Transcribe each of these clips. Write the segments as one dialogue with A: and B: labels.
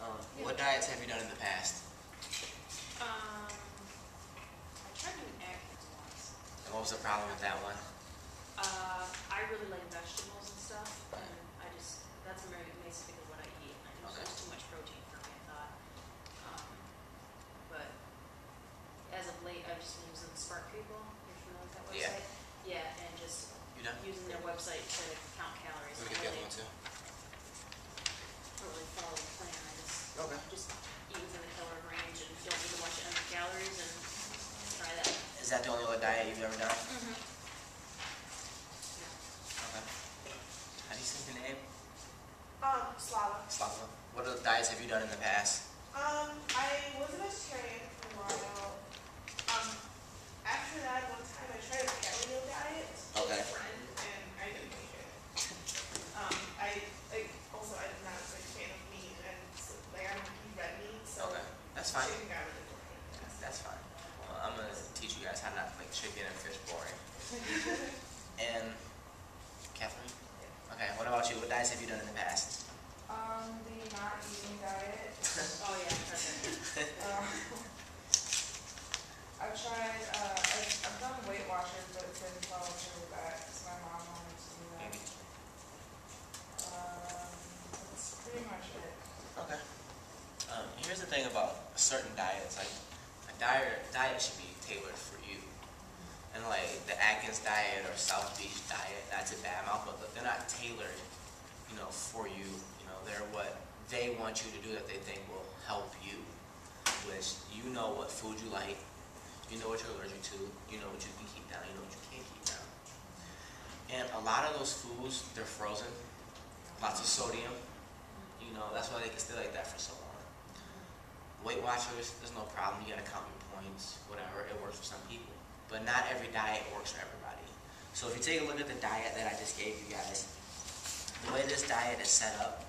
A: What diets have you done in the past?
B: I tried doing Atkins once.
A: And what was the problem with that one?
B: I really like vegetables and stuff, and that's basically what I eat. I just
A: Okay.
B: There's too much protein for me, I thought. But as of late, I've just been using Spark People. You're familiar with that
A: Yeah.
B: website? Yeah, and just
A: You done?
B: using their website to count calories.
A: Let me get the other one too.
B: Don't really follow the plan. I
A: Okay.
B: just eat within the caloric range and don't eat a bunch of empty calories and try that.
A: Is that the only other diet you've ever done?
B: Mm-hmm.
A: Okay. How do you say your name?
C: Slava.
A: Slava. What other diets have you done in the past?
C: I was a vegetarian for a while. After that, one time I tried a paleo diet with
A: Okay.
C: a friend, and I didn't like it. I'm not a big fan of meat, and I don't eat red meat, so
A: Okay. That's fine.
C: chicken got really boring.
A: That's fine. Well, I'm gonna teach you guys how not to make chicken and fish boring. And Catherine? Okay, what about you? What diets have you done in the past?
D: The not eating diet.
B: Oh yeah, that's it.
D: I've tried, I've done Weight Watchers, but it didn't follow through with that, because my mom wanted to do that.
A: Maybe.
D: That's pretty much it.
A: Okay. Here's the thing about certain diets. Like, a diet should be tailored for you. And like the Atkins diet or South Beach diet, that's a bad mouth, but they're not tailored, for you. They're what they want you to do that they think will help you. Which you know what food you like, you know what you're allergic to, you know what you can keep down, you know what you can't keep down. And a lot of those foods, they're frozen, lots of sodium. That's why they can stay like that for so long. Weight Watchers, there's no problem. You gotta count your points, whatever. It works for some people, but not every diet works for everybody. So if you take a look at the diet that I just gave you guys, the way this diet is set up,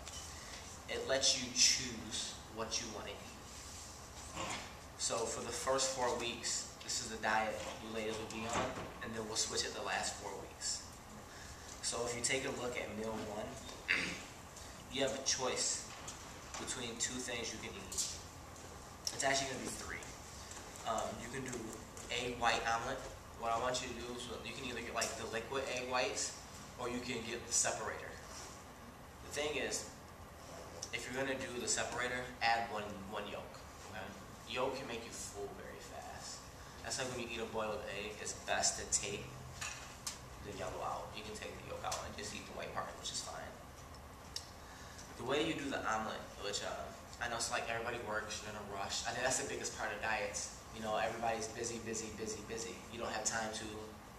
A: it lets you choose what you want to eat. So for the first 4 weeks, this is the diet you ladies will be on, and then we'll switch it the last 4 weeks. So if you take a look at meal 1, you have a choice between 2 things you can eat. It's actually going to be 3. You can do egg white omelet. What I want you to do is you can either get like the liquid egg whites, or you can get the separator. The thing is, if you're going to do the separator, add one yolk. Okay? Yolk can make you full very fast. That's like when you eat a boiled egg, it's best to take the yellow out. You can take the yolk out and just eat the white part, which is fine. The way you do the omelet, which I know it's like everybody works, you're in a rush. I think that's the biggest part of diets. Everybody's busy. You don't have time to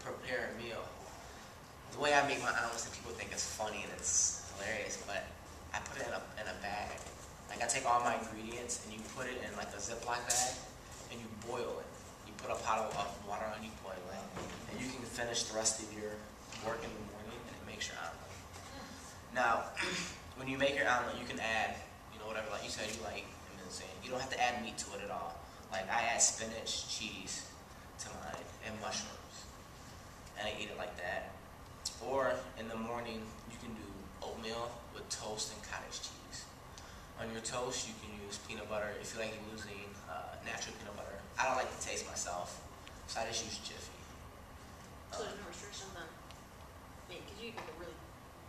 A: prepare a meal. The way I make my omelets, and people think it's funny and it's hilarious, but I put it in a bag. Like I take all my ingredients and you put it in like a Ziploc bag and you boil it. You put a pot of water on, you boil it, and you can finish the rest of your work in the morning and it makes your omelet. Now, when you make your omelet, you can add, whatever, like you said, you like, you don't have to add meat to it at all. Like I add spinach, cheese to mine, and mushrooms, and I eat it like that. Or in the morning, you can do oatmeal with toast and cottage cheese. On your toast, you can use peanut butter. If you like using natural peanut butter, I don't like the taste myself, so I just use Jiffy.
B: So there's no restrictions on meat, because you can make a really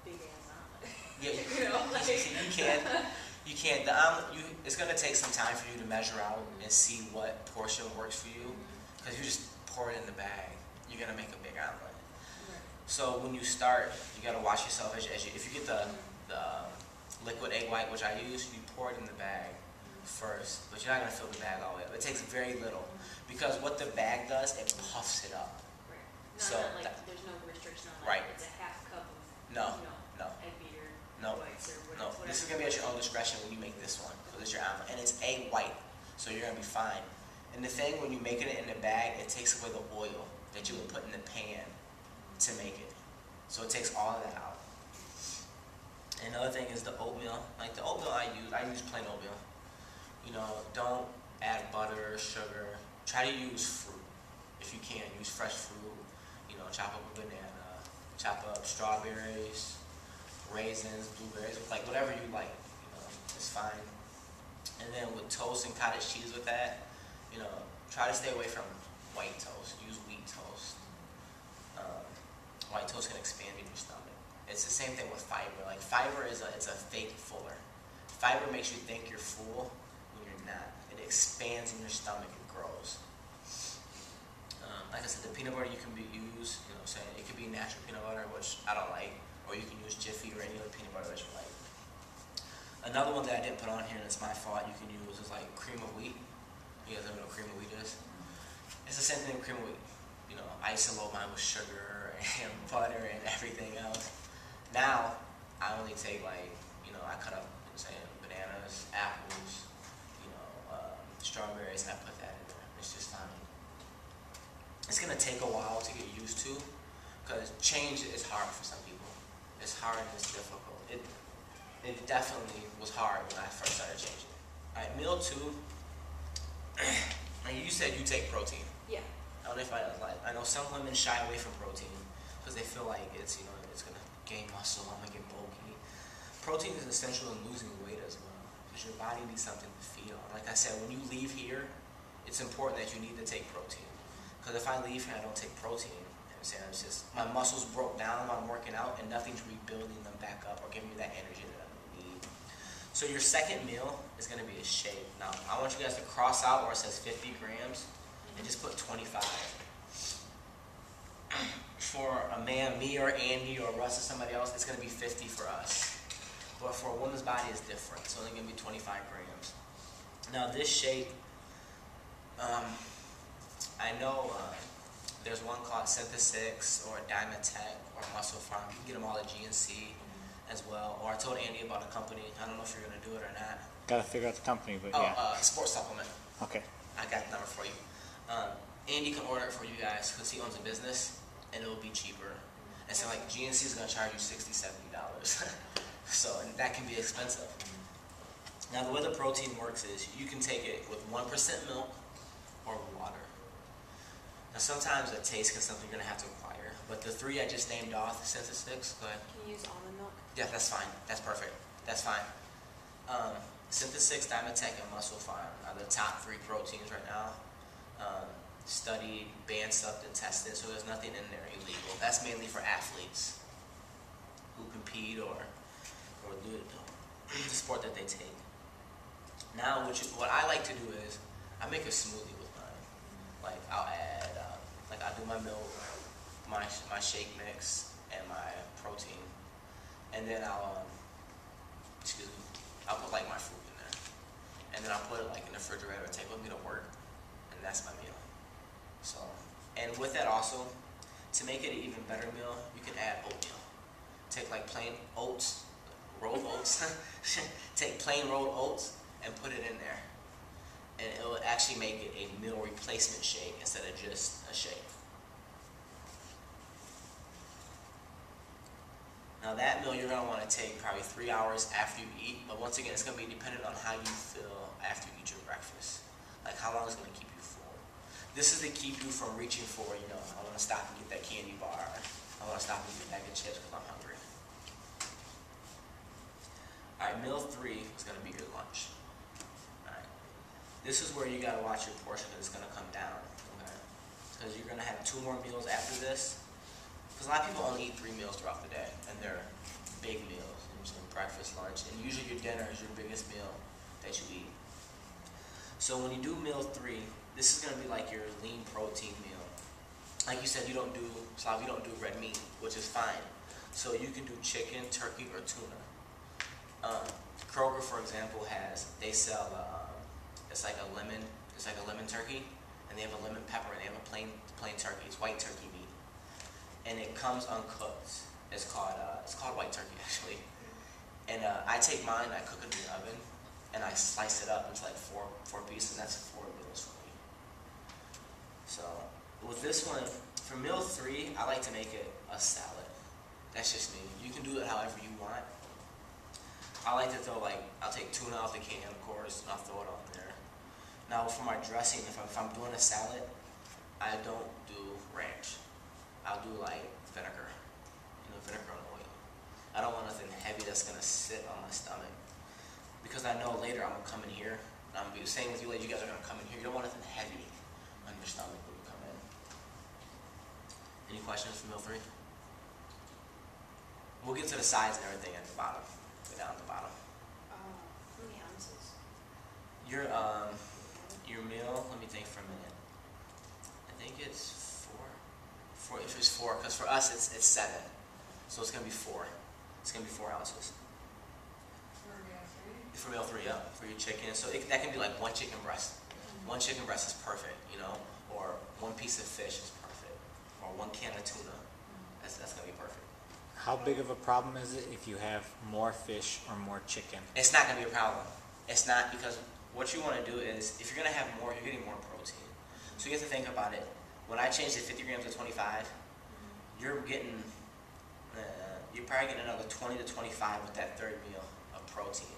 B: big ass omelet.
A: Yeah,
B: You
A: you can. The omelet, it's gonna take some time for you to measure out and see what portion works for you, because you just pour it in the bag, you're gonna make a big omelet. So when you start, you gotta watch yourself if you get the liquid egg white, which I use, you pour it in the bag first, but you're not gonna fill the bag all the way up. It takes very little, because what the bag does, it puffs it up.
B: Right.
A: So
B: There's no restriction on
A: right.
B: It's a half cup of
A: No.
B: egg beater
A: No.
B: whites or
A: No,
B: whatever.
A: this is going to be at your own discretion when you make this one, because it's your omelet, and it's egg white, so you're going to be fine. And the thing, when you make it in the bag, it takes away the oil that you would put in the pan to make it. So it takes all of that out. And another thing is the oatmeal. Like the oatmeal I use plain oatmeal. Don't add butter, sugar. Try to use fruit. If you can, use fresh fruit. Chop up a banana, chop up strawberries, raisins, blueberries, like whatever you like, it's fine. And then with toast and cottage cheese with that, you know, try to stay away from white toast. Use wheat toast. White toast can expand in your stomach. It's the same thing with fiber. Like fiber it's a fake fuller. Fiber makes you think you're full when you're not. It expands in your stomach and grows. Like I said, the peanut butter you can use, you know what I'm saying, it could be natural peanut butter, which I don't like, or you can use Jiffy or any other peanut butter that you like. Another one that I didn't put on here, and it's my fault, you can use is like cream of wheat. You guys ever know what cream of wheat is? It's the same thing with cream of wheat. You know, I used to load mine with sugar and butter and everything else. Now, I only take like, you know, I cut up, you know, saying bananas, apples, you know, strawberries, and I put that in there. It's just fine. It's gonna take a while to get used to, because change is hard for some people. It's hard and it's difficult. It definitely was hard when I first started changing. All right, meal 2. And you said you take protein.
B: Yeah.
A: I don't know if I know some women shy away from protein because they feel like it's, you know, it's gonna gain muscle, I'm gonna get bulky. Protein is essential in losing weight as well, because your body needs something to feed on. Like I said, when you leave here, it's important that you need to take protein. Because if I leave here and I don't take protein, you know what I'm saying, it's just my muscles broke down while I'm working out and nothing's rebuilding them back up or giving me that energy that I need. So your second meal is going to be a shake. Now, I want you guys to cross out where it says 50 grams and just put 25. For a man, me or Andy or Russ or somebody else, it's going to be 50 for us. But for a woman's body, it's different. It's only going to be 25 grams. Now, this shake, I know there's one called Synthesix or Dymatech or Muscle Farm. You can get them all at GNC as well. Or I told Andy about a company. I don't know if you're going to do it or not.
E: Gotta figure out the company, but yeah.
A: Sports Supplement.
E: Okay.
A: I got the number for you. Andy can order it for you guys because he owns a business and it will be cheaper. And so like GNC is going to charge you $60, $70. So and that can be expensive. Now the way the protein works is you can take it with 1% milk or water. Now sometimes a taste can something you're going to have to acquire, but the 3 I just named off, Synthesix, go ahead.
B: Can you use almond milk?
A: Yeah, that's fine. That's perfect. That's fine. Synthesix, Dymatech, and Muscle Farm are the top 3 proteins right now. Studied, banned stuff, and tested, so there's nothing in there illegal. That's mainly for athletes who compete or do the sport that they take. Now, what I like to do is I make a smoothie with mine. Like I'll add, like I'll do my milk, my shake mix, and my protein, and then I'll put like my fruit in there, and then I'll put it like in the refrigerator and take with me to work, and that's my meal. So, and with that also, to make it an even better meal, you can add oatmeal. Take like plain oats, rolled oats, take plain rolled oats and put it in there. And it will actually make it a meal replacement shake instead of just a shake. Now that meal you're going to want to take probably 3 hours after you eat, but once again it's going to be dependent on how you feel after you eat your breakfast. Like how long it's going to keep you full. This is to keep you from reaching for, you know, I want to stop and get that candy bar. I want to stop and get a bag of chips because I'm hungry. Alright, meal 3 is going to be your lunch. Alright. This is where you got to watch your portion because it's going to come down. Okay? Because you're going to have 2 more meals after this. Because a lot of people only eat 3 meals throughout the day. And they're big meals. You know, breakfast, lunch. And usually your dinner is your biggest meal that you eat. So when you do meal 3, this is going to be like your lean protein meal. Like you said, you don't do red meat, which is fine. So you can do chicken, turkey, or tuna. Kroger, for example, they sell, it's like a lemon turkey, and they have a lemon pepper, and they have a plain turkey. It's white turkey meat, and it comes uncooked. It's called white turkey actually. And I take mine, I cook it in the oven, and I slice it up into like four pieces, and that's 4 meals for me. So with this one, for meal 3, I like to make it a salad. That's just me. You can do it however you want. I like to throw I'll take tuna off the can, of course, and I'll throw it on there. Now for my dressing, if I'm doing a salad, I don't do ranch. I'll do like vinegar, vinegar and oil. I don't want nothing heavy that's gonna sit on my stomach, because I know later I'm gonna come in here, and I'm gonna be the same with you ladies, you guys are gonna come in here, you don't want nothing heavy on your stomach when you come in. Any questions for meal 3? We'll get to the sides and everything at the bottom, go down at the bottom.
B: How many ounces?
A: Your meal, let me think for a minute. I think it's 4. If it's 4, because for us it's 7. So it's gonna be 4. It's gonna be 4 ounces. For meal 3, yeah, for your chicken. So that can be like 1 chicken breast. 1 chicken breast is perfect, you know, or 1 piece of fish is perfect, or 1 can of tuna. That's gonna be perfect.
E: How big of a problem is it if you have more fish or more chicken?
A: It's not gonna be a problem. It's not, because what you want to do is, if you're gonna have more, you're getting more protein. So you have to think about it. When I changed the 50 grams to 25, you're getting, you're probably getting another 20 to 25 with that third meal of protein.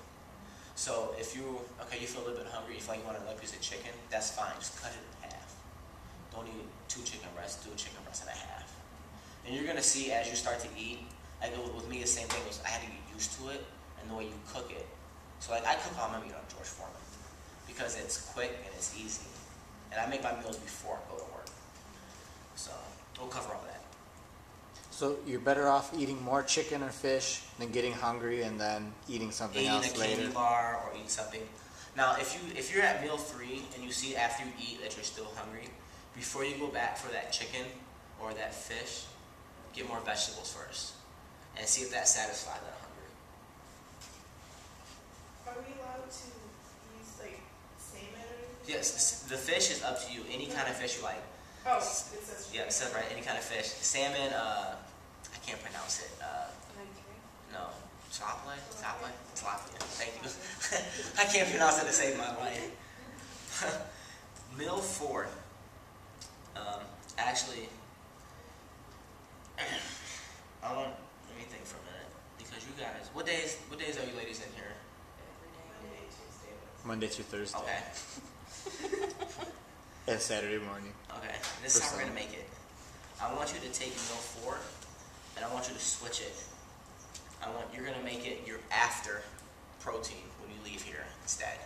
A: So if you feel a little bit hungry, you feel like you want another piece of chicken, that's fine. Just cut it in half. Don't eat 2 chicken breasts, do a chicken breast and a half. And you're gonna see as you start to eat, like with me, the same thing was I had to get used to it and the way you cook it. So like I cook all my meat on George Foreman because it's quick and it's easy. And I make my meals before I go to work. So we'll cover all that.
E: So you're better off eating more chicken or fish than getting hungry and then eating something else
A: Eating a
E: later.
A: candy bar or eating something. Now if you're at meal 3 and you see after you eat that you're still hungry, before you go back for that chicken or that fish, get more vegetables first and see if that satisfies that hunger.
C: Are we allowed to use like salmon or anything?
A: Yes, the fish is up to you. Any kind of fish you like.
C: Oh, it says.
A: Yeah, it says right, any kind of fish. Salmon, I can't pronounce it. No, tilapia. Thank you. I can't pronounce it to save my life. Meal 4. Actually, let me think for a minute, because you guys, what days are you ladies in here?
C: Monday, Tuesday,
E: Monday
C: Wednesday.
E: through Thursday.
A: Okay.
E: And Saturday morning.
A: Okay, this is how we're gonna make it. I want you to take meal 4, and I want you to switch it. You're gonna make it your after protein when you leave here instead.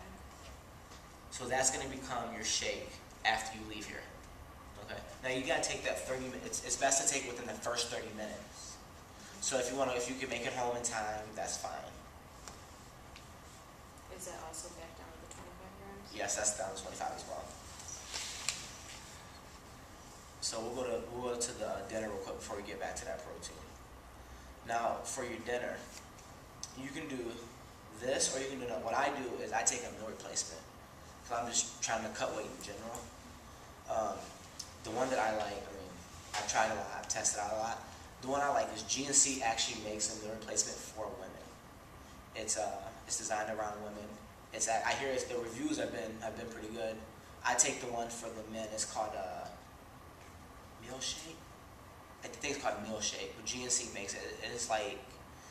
A: So that's gonna become your shake after you leave here. Okay. Now you gotta take that 30 minutes. It's best to take within the first 30 minutes. So if you can make it home in time, that's fine.
B: Is that also back down to the 25 grams?
A: Yes, that's down to 25 as well. So we'll go to the dinner real quick before we get back to that protein. Now for your dinner, you can do this, or you can do what I do is I take a meal replacement. So I'm just trying to cut weight in general. The one that I like, I've tried a lot, I've tested out a lot. The one I like is GNC actually makes a meal replacement for women. It's designed around women. I hear the reviews have been pretty good. I take the one for the men. It's called Meal Shake. I think it's called Meal Shake, but GNC makes it. And it's like,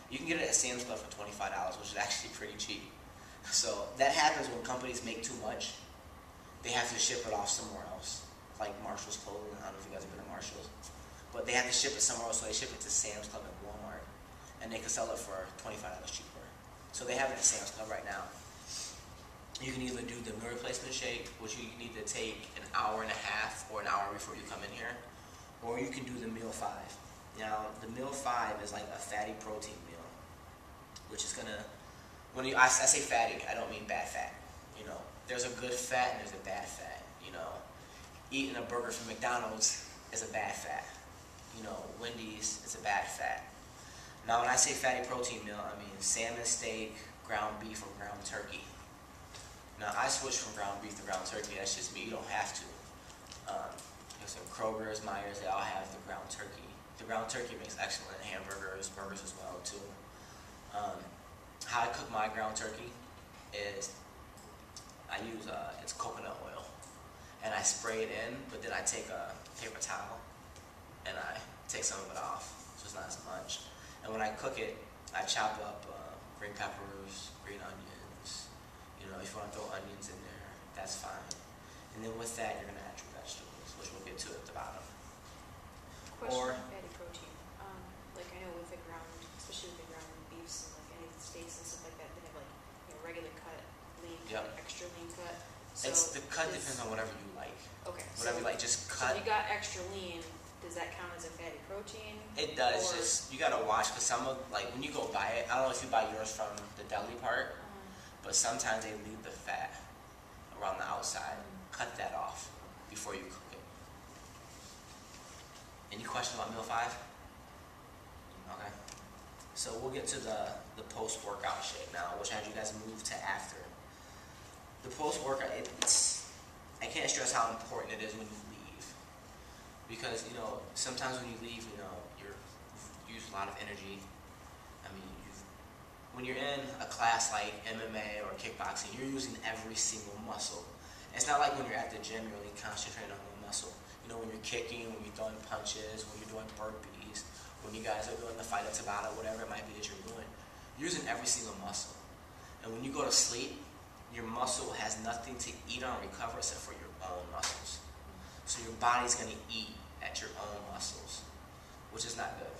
A: you can get it at Sam's Club for $25, which is actually pretty cheap. So that happens when companies make too much. They have to ship it off somewhere else, like Marshall's Clothing. I don't know if you guys have been to Marshall's, but they have to ship it somewhere else, so they ship it to Sam's Club and Walmart, and they can sell it for $25 cheaper. So they have it at Sam's Club right now. You can either do the meal replacement shake, which you need to take an hour and a half or an hour before you come in here, or you can do the meal 5. Now, the meal 5 is like a fatty protein meal, which is gonna, I say fatty, I don't mean bad fat. You know, there's a good fat and there's a bad fat. You know, eating a burger from McDonald's is a bad fat. You know, Wendy's is a bad fat. Now, when I say fatty protein meal, I mean salmon steak, ground beef, or ground turkey. Now, I switched from ground beef to ground turkey. That's just me. You don't have to. There's some Kroger's, Myers, they all have the ground turkey. The ground turkey makes excellent hamburgers, burgers as well, too. How I cook my ground turkey is I use it's coconut oil, and I spray it in, but then I take a paper towel and I take some of it off, so it's not as much. And when I cook it, I chop up green peppers, green onions. You know, if you want to throw onions in there, that's fine. And then with that, you're gonna add your vegetables, which we'll get to at the bottom.
B: Question
A: Or-
B: on fatty protein. Like I know with the ground, especially with the ground beefs and like any steaks and stuff like that, they have like regular cut, lean
A: It's, the cut
B: is-
A: depends on whatever you like.
B: Okay.
A: Whatever you
B: so-
A: like, just
B: So
A: cut.
B: you got extra lean, does that count as a fatty protein?
A: It does,
B: Or-
A: just, you gotta watch, because some of, like, when you go buy it, I don't know if you buy yours from the deli part, but sometimes they leave the fat around the outside. Cut that off before you cook it. Any questions about meal 5? Okay. So we'll get to the post-workout shake now, which as you guys move to after. The post-workout, I can't stress how important it is when you leave. Because, you know, sometimes when you leave, you know, you use a lot of energy. I mean, when you're in a class like MMA or kickboxing, you're using every single muscle. It's not like when you're at the gym, you're really concentrating on one muscle. You know, when you're kicking, when you're throwing punches, when you're doing burpees, when you guys are doing the fight at Tabata, whatever it might be that you're doing, you're using every single muscle. And when you go to sleep, your muscle has nothing to eat on or recover except for your own muscles. So your body's going to eat at your own muscles, which is not good.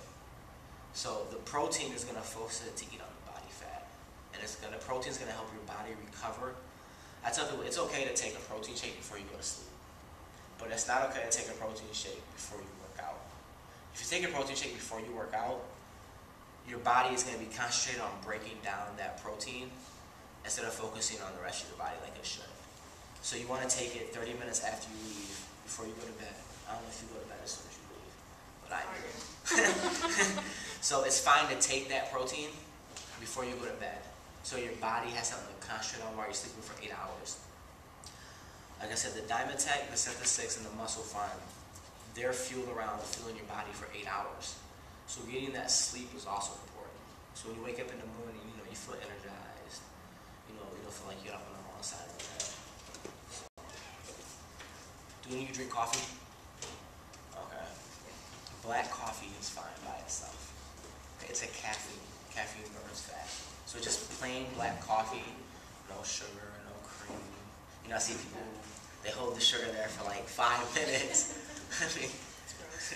A: So the protein is going to force it to eat on the body fat. And the protein's going to help your body recover. I tell people it's okay to take a protein shake before you go to sleep. But it's not okay to take a protein shake before you work out. If you take a protein shake before you work out, your body is going to be concentrated on breaking down that protein instead of focusing on the rest of your body like it should. So you want to take it 30 minutes after you leave, before you go to bed. I don't know if you go to bed as soon as you leave, but I do. So it's fine to take that protein before you go to bed, so your body has something to concentrate on while you're sleeping for 8 hours. Like I said, the Dimetech, the Synthesis, and the Muscle Farm, they're fueled around fueling your body for 8 hours. So getting that sleep is also important. So when you wake up in the morning, you know, you feel energized. You don't feel like you're up on the wrong side of the bed. Do any of you drink coffee? Okay. Black coffee is fine by itself. It's a caffeine. Caffeine burns fat. So just plain black coffee, no sugar, no cream. You know, I see people, they hold the sugar there for like 5 minutes. I mean,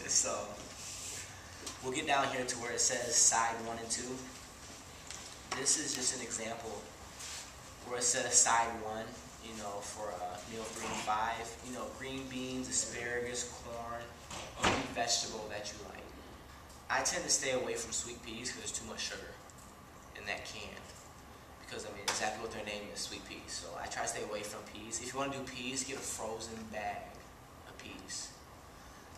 A: so we'll get down here to where it says side 1 and 2. This is just an example where it says side 1, you know, for meal 3 and 5. You know, green beans, asparagus, corn, any vegetable that you like. I tend to stay away from sweet peas because there's too much sugar in that can. Because, I mean, exactly what their name is, sweet peas. So I try to stay away from peas. If you want to do peas, get a frozen bag of peas.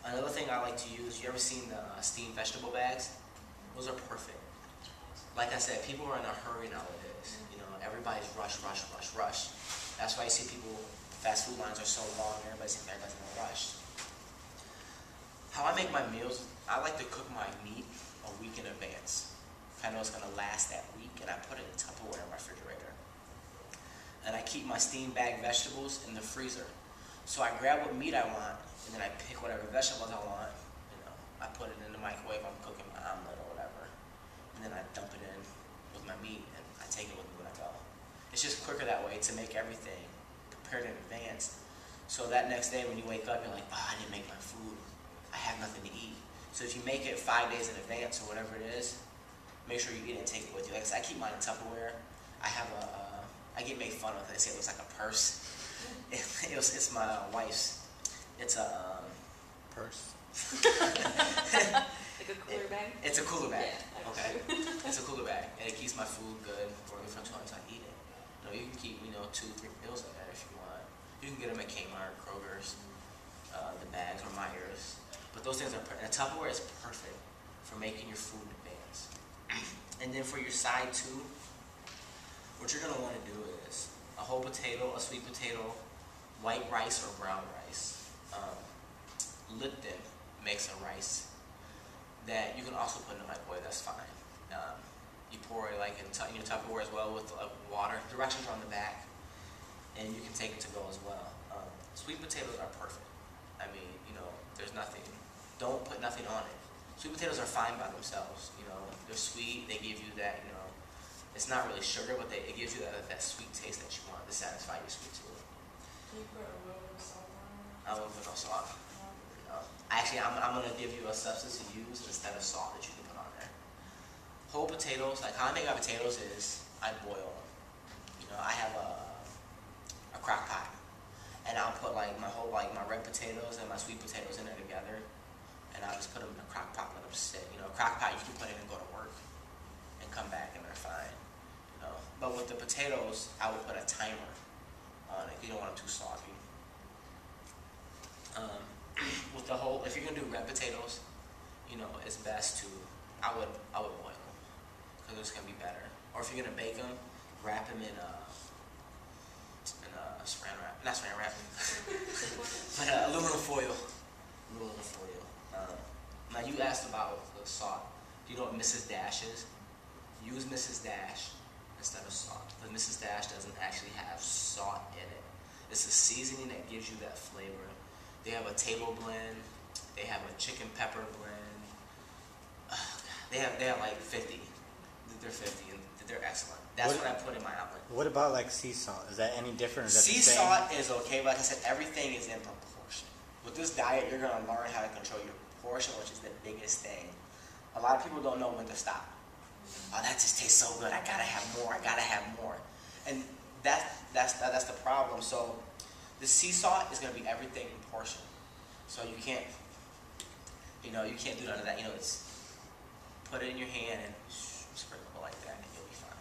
A: Another thing I like to use, you ever seen the steamed vegetable bags? Those are perfect. Like I said, people are in a hurry nowadays. You know, everybody's rush. That's why you see people, fast food lines are so long, everybody's in a rush. How I make my meals, I like to cook my meat a week in advance. I know it's going to last that week, and I put it in Tupperware in my refrigerator. And I keep my steamed bag vegetables in the freezer. So I grab what meat I want, and then I pick whatever vegetables I want. You know, I put it in the microwave, I'm cooking my omelet or whatever. And then I dump it in with my meat, and I take it with me when I go. It's just quicker that way to make everything prepared in advance. So that next day when you wake up, you're like, oh, I didn't make my food. I have nothing to eat. So if you make it 5 days in advance or whatever it is, make sure you eat it and take it with you. Like I said, I keep mine in Tupperware. I have I get made fun of. They say it looks like a purse. It's my wife's. It's a
E: Purse.
B: Like a cooler bag?
A: It's a cooler bag.
B: Yeah, I
A: Okay.
B: know.
A: It's a cooler bag, and it keeps my food good for me from times I eat it. You know, you can keep 2-3 meals in there if you want. You can get them at Kmart, Kroger's, the bags or Myers. But those things are and Tupperware is perfect for making your food in advance. And then for your side 2, what you're gonna want to do is a whole potato, a sweet potato, white rice or brown rice. Lipton makes a rice that you can also put in the microwave. That's fine. You pour it like in your Tupperware as well with water. Directions are on the back, and you can take it to go as well. Sweet potatoes are perfect. I mean, there's nothing. Don't put nothing on it. Sweet potatoes are fine by themselves. They're sweet. They give you that. It's not really sugar, but it gives you that sweet taste that you want to satisfy your sweet tooth.
D: Can you put a little bit of salt on it?
A: I won't put no salt. Actually, I'm going to give you a substance to use instead of salt that you can put on there. Whole potatoes, like how I make my potatoes is I boil them. I have a crock pot like my red potatoes and my sweet potatoes in there together, and I'll just put them in a crock pot, let them sit. You know, a crock pot you can put in and go to work, and come back and they're fine. You know, but with the potatoes, I would put a timer on it. You don't want them too soggy. With the whole, if you're gonna do red potatoes, you know, it's best to, I would boil them because it's gonna be better. Or if you're gonna bake them, wrap them in saran wrap, not saran wrap, but aluminum foil. Aluminum foil. Now you asked about the salt. Do you know what Mrs. Dash is? Use Mrs. Dash instead of salt. But Mrs. Dash doesn't actually have salt in it. It's a seasoning that gives you that flavor. They have a table blend. They have a chicken pepper blend. They have like 50. They're 50 and they're excellent. That's what I put in my omelet.
E: What about like sea salt? Is that any different? Is that
A: Sea
E: the same?
A: salt is okay, but like I said, everything is in proportion. With this diet, you're going to learn how to control your proportion, which is the biggest thing. A lot of people don't know when to stop. Oh, that just tastes so good. I gotta have more. I gotta have more. And that's the problem. So the sea salt is going to be everything in portion. So you can't do none of that. You know, it's put it in your hand and sprinkle it like that, and you'll be fine.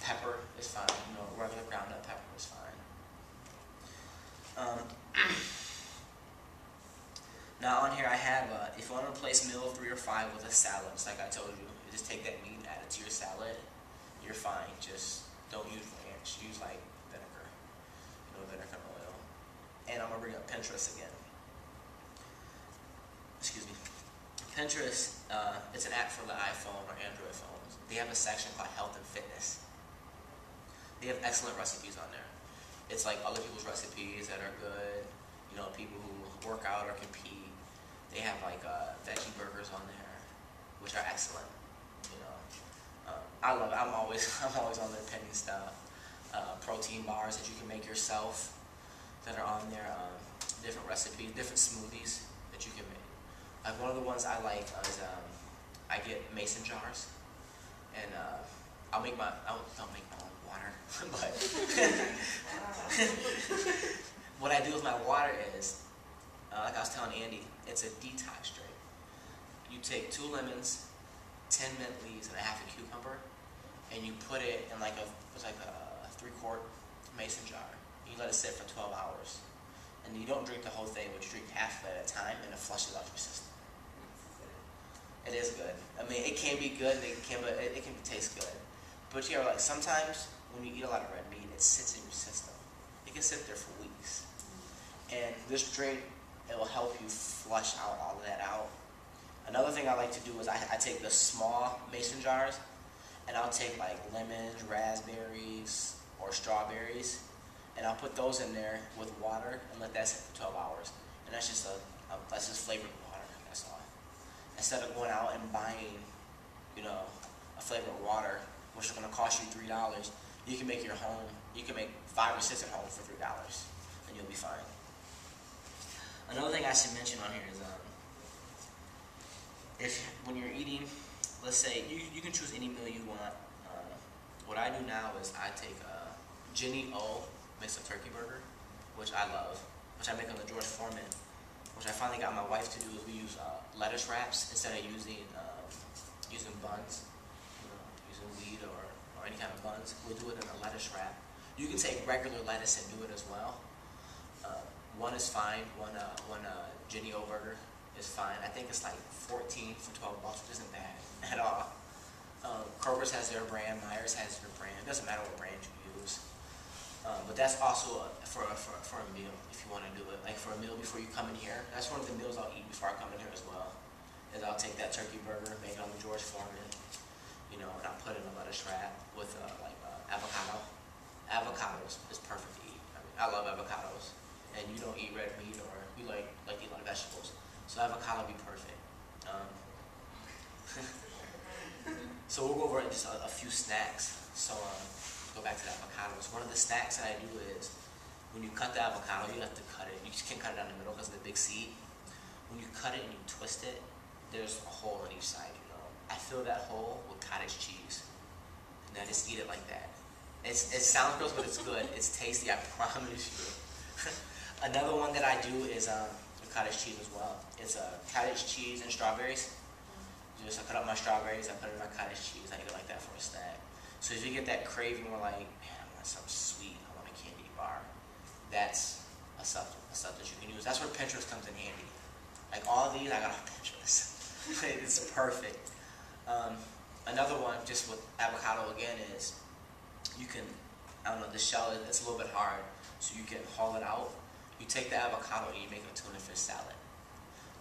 A: Pepper is fine. You know, regular ground up pepper is fine. Now on here I have, if you want to replace meal 3 or 5 with a salad, just like I told you, you just take that meat and add it to your salad. You're fine. Just don't use ranch. Use like vinegar. You know, vinegar and oil. And I'm gonna bring up Pinterest again. Excuse me. Pinterest, it's an app for the iPhone or Android phones. They have a section called Health and Fitness. They have excellent recipes on there. It's like other people's recipes that are good. You know, people who work out or compete. They have like veggie burgers on there, which are excellent. You know, I love it. I'm always on there penning stuff. Protein bars that you can make yourself that are on there. Different recipes, different smoothies that you can make. Like one of the ones I like is I get mason jars, and I don't make my own water, but what I do with my water is, like I was telling Andy, it's a detox drink. You take 2 lemons, 10 mint leaves, and a half a cucumber, and you put it in like a 3-quart mason jar. You let it sit for 12 hours. And you don't drink the whole thing, but you drink half of it at a time, and it flushes out your system. It is good. I mean, it can be good, it can taste good. But you know, like sometimes when you eat a lot of red meat, it sits in your system. It can sit there for weeks. And this drink, it will help you flush out all of that out. Another thing I like to do is I take the small mason jars, and I'll take like lemons, raspberries, or strawberries, and I'll put those in there with water and let that sit for 12 hours. And that's just flavored water. That's all. Instead of going out and buying, you know, a flavored water, which is going to cost you $3, you can make your home. You can make 5 or 6 at home for $3, and you'll be fine. Another thing I should mention on here is when you're eating, let's say you can choose any meal you want. What I do now is I take Jenny O makes a turkey burger, which I love, which I make on the George Foreman, which I finally got my wife to do. Is we use lettuce wraps instead of using buns, you know, using wheat or any kind of buns. We'll do it in a lettuce wrap. You can take regular lettuce and do it as well. One is fine. One Jenny O burger is fine. I think it's like 14 for $12, which isn't bad at all. Kroger's has their brand. Myers has their brand. It doesn't matter what brand you use. But that's also for a meal if you want to do it. Like for a meal before you come in here. That's one of the meals I'll eat before I come in here as well. Is I'll take that turkey burger, make it on the George Foreman, you know, and I'll put it in a lettuce wrap with avocado. Avocados is perfect to eat. I mean, I love avocados. And you don't eat red meat or you like to eat a lot of vegetables. So avocado would be perfect. So we'll go over just a few snacks. So go back to the avocados. One of the snacks that I do is when you cut the avocado, you have to cut it. You just can't cut it down the middle because of the big seed. When you cut it and you twist it, there's a hole on each side, you know. I fill that hole with cottage cheese. And I just eat it like that. It sounds gross, but it's good. It's tasty, I promise you. Another one that I do is cottage cheese as well. It's cottage cheese and strawberries. Just I cut up my strawberries, I put it in my cottage cheese, I eat it like that for a snack. So if you get that craving, we're like, man, I want something sweet, I want a candy bar. That's a stuff that you can use. That's where Pinterest comes in handy. Like all of these, I got on Pinterest. It's perfect. Another one, just with avocado again, is you can, I don't know, the shell, it's a little bit hard, so you can haul it out. You take the avocado and you make a tuna fish salad.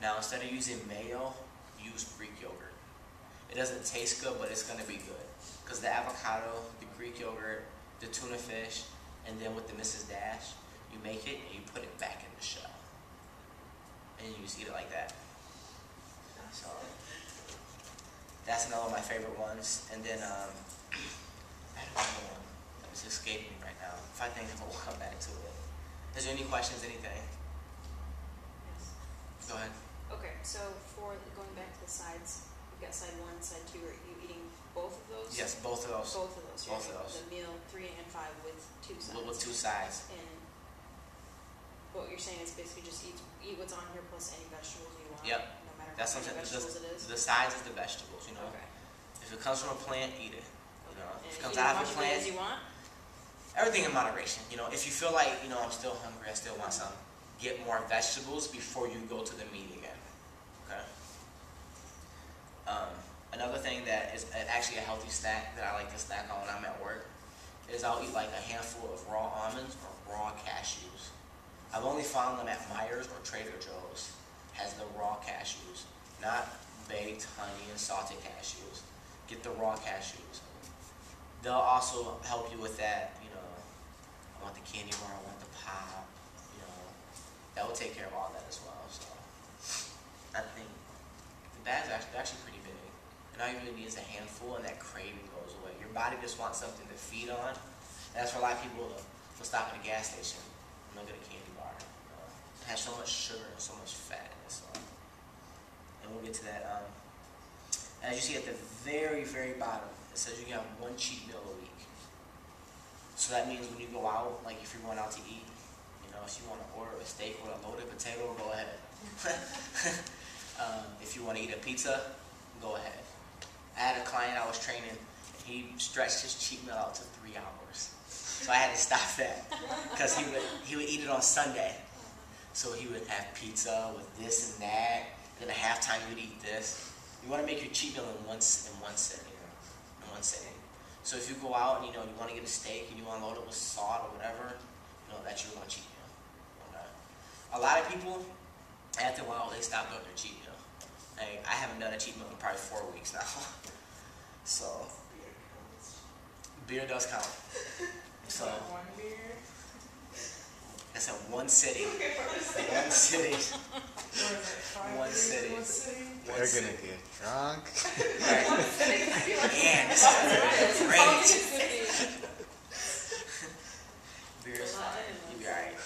A: Now, instead of using mayo, use Greek yogurt. It doesn't taste good, but it's going to be good. Because the avocado, the Greek yogurt, the tuna fish, and then with the Mrs. Dash, you make it and you put it back in the shell. And you just eat it like that. So, that's another one of my favorite ones. And then, I had another one that was escaping me right now. If I think we'll come back to it. Is there any questions, anything?
B: Yes.
A: Go ahead.
B: Okay, so for going back to the sides, you've got side 1, side 2. Are you eating both of those?
A: Yes, both of those.
B: Both of those.
A: Both
B: You're
A: of those.
B: The meal 3 and 5 with 2 sides.
A: With 2 sides.
B: And what you're saying is basically just eat what's on here plus any vegetables you want.
A: Yep.
B: No matter
A: That's
B: how many
A: something.
B: vegetables it is.
A: The sides is the vegetables. You know,
B: Okay.
A: if it comes from a plant, eat it. You know,
B: And
A: if it comes
B: eat
A: out
B: as
A: of a
B: much of it
A: plant,
B: as you want.
A: everything in moderation. You know, if you feel like I'm still hungry, I still want some. Get more vegetables before you go to the meat again. Okay. Another thing that is actually a healthy snack that I like to snack on when I'm at work is I'll eat like a handful of raw almonds or raw cashews. I've only found them at Myers or Trader Joe's. Has the raw cashews, not baked honey and salted cashews. Get the raw cashews. They'll also help you with that. I want the candy bar, I want the pop. That will take care of all that as well. So I think the bags are actually pretty big. And all you really need is a handful, and that craving goes away. Your body just wants something to feed on. And that's for a lot of people will stop at a gas station and they'll get a candy bar. It has so much sugar and so much fat in it. So. And we'll get to that. As you see at the very, very bottom, it says you can have 1 cheat meal a week. So that means when you go out, like if you're going out to eat, if you want to order a steak with a loaded potato, go ahead. If you want to eat a pizza, go ahead. I had a client I was training, and he stretched his cheat meal out to 3 hours. So I had to stop that because he would eat it on Sunday. So he would have pizza with this and that. Then at halftime, he would eat this. You want to make your cheat meal in one sitting. So if you go out and you want to get a steak and you want to load it with salt or whatever, that's your 1 cheat meal. Okay. A lot of people, after a while, they stop doing their cheat meal. Like, I haven't done a cheat meal in probably 4 weeks now. So beer does count. So
D: One beer.
A: that's in one city. One city. One city.
E: They're gonna get drunk.
A: Right. Man, this is great. Beer is fine. You'll be alright.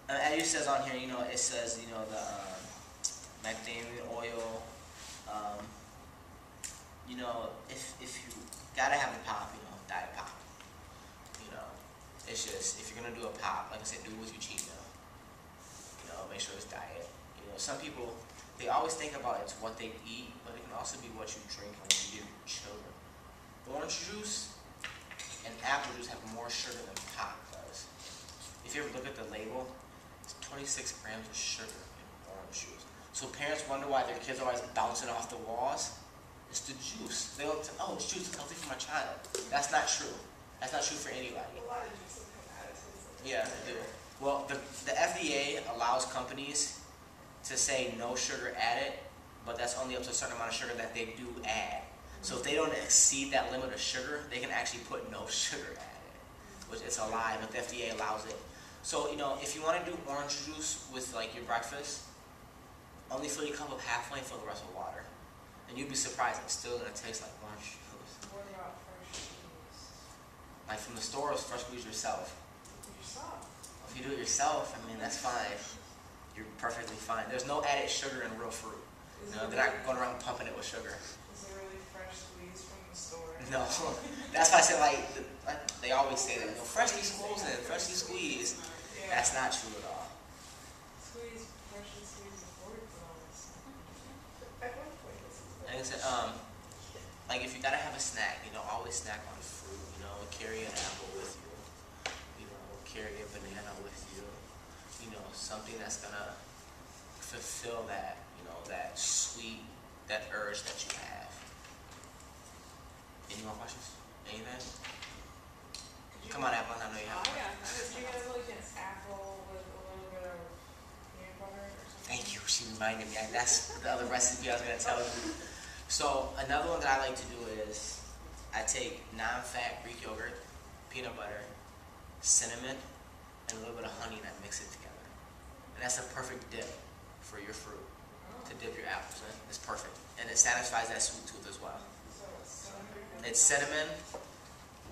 A: As it says on here, it says, the macadamia oil. If you gotta have a pop, diet pop. It's just, if you're gonna do a pop, like I said, do it with your cheat meal. Make sure it's diet. Some people, they always think about it's what they eat, but it can also be what you drink and what you give your children. Orange juice and apple juice have more sugar than pop does. If you ever look at the label, it's 26 grams of sugar in orange juice. So parents wonder why their kids are always bouncing off the walls. It's the juice. They don't, it's juice, it's healthy for my child. That's not true. That's not true for anybody.
C: A lot of juice will come out of it.
A: Yeah, they do. Well, the FDA allows companies to say no sugar added, but that's only up to a certain amount of sugar that they do add. So if they don't exceed that limit of sugar, they can actually put no sugar added, which is a lie, but the FDA allows it. So, if you want to do orange juice with like your breakfast, only fill your cup up halfway and fill the rest with water. And you'd be surprised, it's still going to taste like orange juice.
D: What about fresh squeezed?
A: Like from the store, it's fresh squeeze yourself.
D: Yourself.
A: If you do it yourself, that's fine. You're perfectly fine. There's no added sugar in real fruit. They're not going around pumping it with sugar.
D: Is it really fresh squeezed from the store?
A: No, that's why I said like they always say that, freshly squeezed and freshly squeezed.
D: Yeah.
A: That's not true at all.
D: Squeeze, freshly squeeze the fruit and all this.
C: At one point, this is
A: Like I said, like if you gotta have a snack, always snack on fruit. Carry an apple with you. Carry a banana with you. Something that's gonna fulfill that, that sweet, that urge that you have. Any more questions? Anything? Come on, Apple. I know you have one.
D: Did you guys like an apple with a little bit of peanut butter or something?
A: Thank you. She reminded me. That's the other recipe I was gonna tell you. So another one that I like to do is I take non-fat Greek yogurt, peanut butter, cinnamon, and a little bit of honey, and I mix it together. And that's a perfect dip for your fruit to dip your apples in. It's perfect, and it satisfies that sweet tooth as well. It's cinnamon,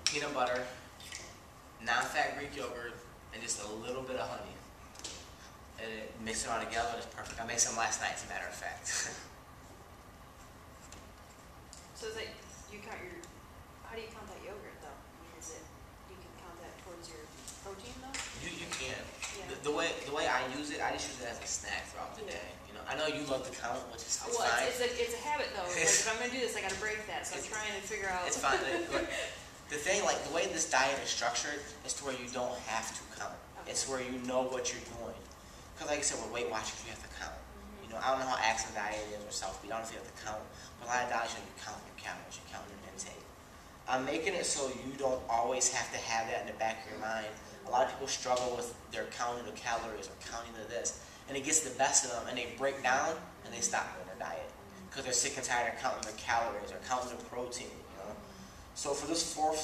A: peanut butter, non-fat Greek yogurt, and just a little bit of honey. And it mix it all together, and it's perfect. I made some last night, as a matter of fact.
B: So is that, how do you count that yogurt though? You can count that towards your protein though?
A: You can.
B: Yeah.
A: The way I use it, I just use it as a snack throughout the day. I know you love to count, which is
B: Well,
A: fine.
B: it's a habit though. Like if I'm gonna do this, I gotta break that. So I'm trying to figure out.
A: It's fine. But the thing, like the way this diet is structured, is to where you don't have to count.
B: Okay.
A: It's where you know what you're doing. Because like I said, with Weight Watchers, you have to count. I don't know how Axe diet is or South Beat. I don't know if you have to count. But a lot of diets, you count your calories, you count your intake. I'm making it so you don't always have to have that in the back of your mind. A lot of people struggle with their counting of calories or counting of this. And it gets the best of them, and they break down, and they stop doing their diet. Because they're sick and tired of counting their calories or counting their protein, So for this 4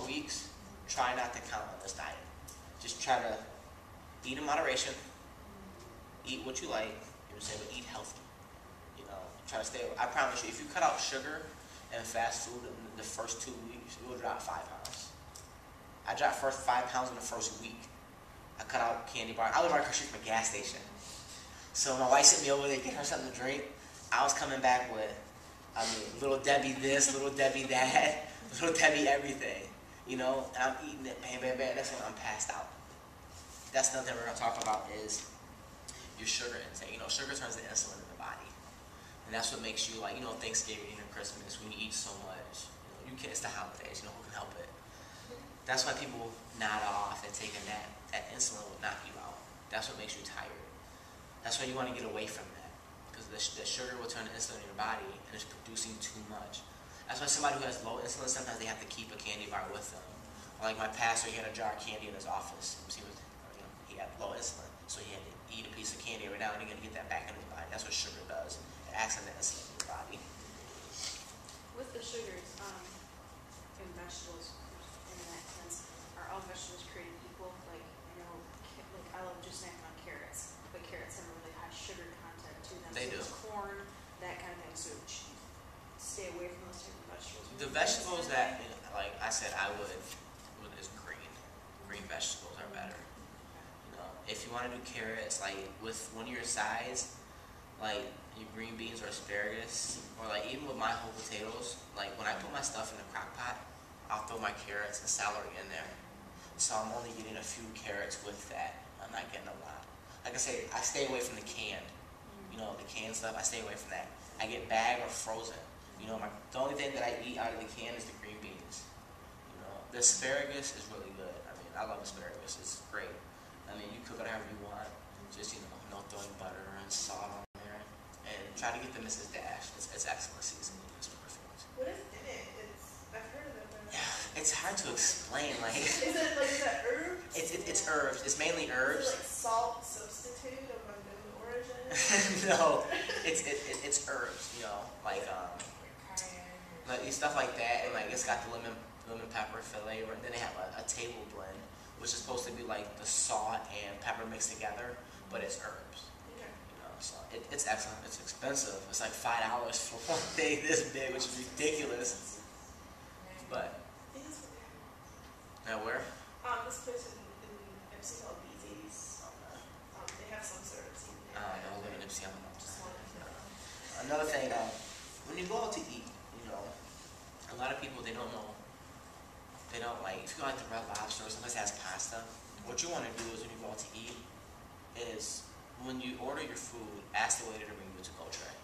A: weeks, try not to count on this diet. Just try to eat in moderation. Eat what you like. But eat healthy. Try to stay. I promise you, if you cut out sugar and fast food in the first 2 weeks, you will drop 5 pounds. I dropped first 5 pounds in the first week. I cut out candy bar. I live right across the street from a gas station. So my wife sent me over there to get her something to drink. I was coming back with, Little Debbie this, Little Debbie that, Little Debbie everything. And I'm eating it, bam, bam, bam. That's when I'm passed out. That's another thing we're going to talk about is your sugar intake. Sugar turns to insulin in the body. And that's what makes you Thanksgiving and Christmas when you eat so much. It's the holidays, who can help it? That's why people nod off and take a nap. That insulin will knock you out. That's what makes you tired. That's why you want to get away from that. Because the sugar will turn to insulin in your body and it's producing too much. That's why somebody who has low insulin, sometimes they have to keep a candy bar with them. Like my pastor, he had a jar of candy in his office. He had low insulin, so he had to eat a piece of candy every now and again to get that back into his body. That's what sugar does. It acts as an insulin in your body.
B: With the sugars in vegetables, in that sense, are all vegetables created equal? Like I love just snacking on carrots, but carrots have a really high sugar content to them.
A: They do.
B: Corn, that kind of thing. So stay away from those type of vegetables.
A: The vegetables that, like I said, I would is green. Green vegetables are better. If you want to do carrots, like with one of your sides, like your green beans or asparagus, or like even with my whole potatoes, like when I put my stuff in the crock pot, I'll throw my carrots and celery in there. So I'm only getting a few carrots with that. I'm not getting a lot. Like I say, I stay away from the canned. The canned stuff, I stay away from that. I get bag or frozen. The only thing that I eat out of the can is the green beans. The asparagus is really good. I love asparagus. It's great. You cook it however you want. Just, no throwing butter and salt on there. And try to get the Mrs. Dash. It's excellent seasoning. It's perfect.
C: What is in it? I've heard of it, but
A: Yeah, it's hard to explain.
C: is that herbs?
A: It's herbs. It's mainly herbs.
C: Is it like salt substitute of unknown origin?
A: No, it's herbs. Like stuff like that, and it's got the lemon pepper flavor. And then they have a table blend, which is supposed to be like the salt and pepper mixed together, but it's herbs.
C: Okay.
A: So it's excellent. It's expensive. It's like $5 for one thing this big, which is ridiculous. But now where?
C: This place in Ipsy called BZ's. They have some sort of seasoning.
A: I don't live in Ipsy. I don't know.
C: Just wanted to know.
A: Another thing, when you go out to eat, a lot of people, they don't like, if you go like the Red Lobster or someplace that has pasta, what you want to do is when you go out to eat, is when you order your food, ask the waiter to bring you a to-go tray.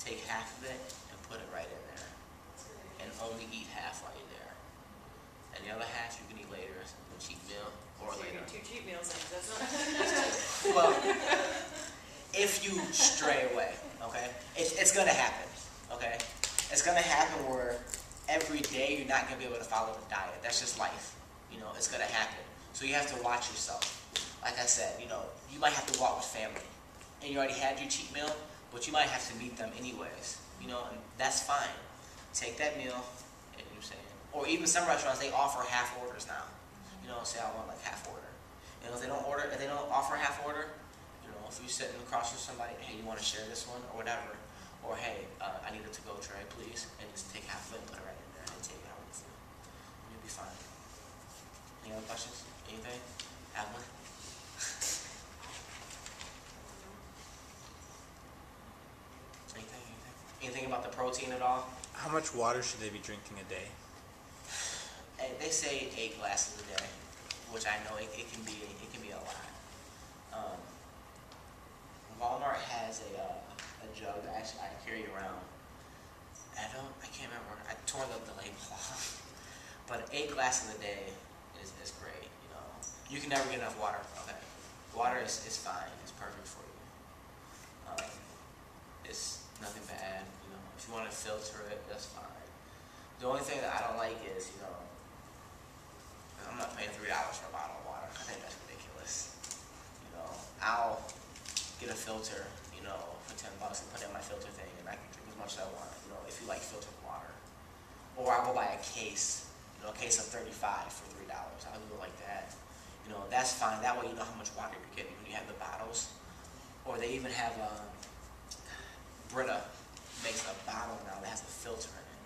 A: Take half of it and put it right in there, and only eat half while you're there. And the other half you can eat later, a cheap meal, or
B: So you're
A: later.
B: getting 2 cheat meals, and that's not.
A: Well, if you stray away, okay? It's gonna happen, okay? It's gonna happen where every day you're not gonna be able to follow the diet. That's just life, you know, it's gonna happen. So you have to watch yourself. Like I said, you know, you might have to walk with family, and you already had your cheat meal, but you might have to meet them anyways, you know, and that's fine. Take that meal, and you're saying, or even some restaurants, they offer half orders now. You know, say I want like half order. You know, if they don't offer half order, you know, if you're sitting across from somebody, hey, you want to share this one or whatever, or hey, I need a to-go tray, please, and just take half of it and put it right in there and take it out with you. And you'll be fine. Any other questions? Anything? Have one? Anything about the protein at all?
E: How much water should they be drinking a day?
A: They say 8 glasses a day, which I know it can be a lot. Walmart has a jug that actually I carry around. I can't remember. I tore the label off. But 8 glasses a day is great. You know, you can never get enough water. Okay, water is fine. It's perfect for you. It's nothing bad. You know, if you want to filter it, that's fine. The only thing that I don't like is, you know, I'm not paying $3 for a bottle of water. I think that's ridiculous. You know, I'll get a filter, you know, for $10 and put it in my filter thing, and I can drink as much as I want. You know, if you like filtered water, or I'll go buy a case, you know, a case of 35 for $3. I'll do it like that. You know, that's fine. That way you know how much water you're getting when you have the bottles. Or they even have Brita makes a bottle now that has a filter in it.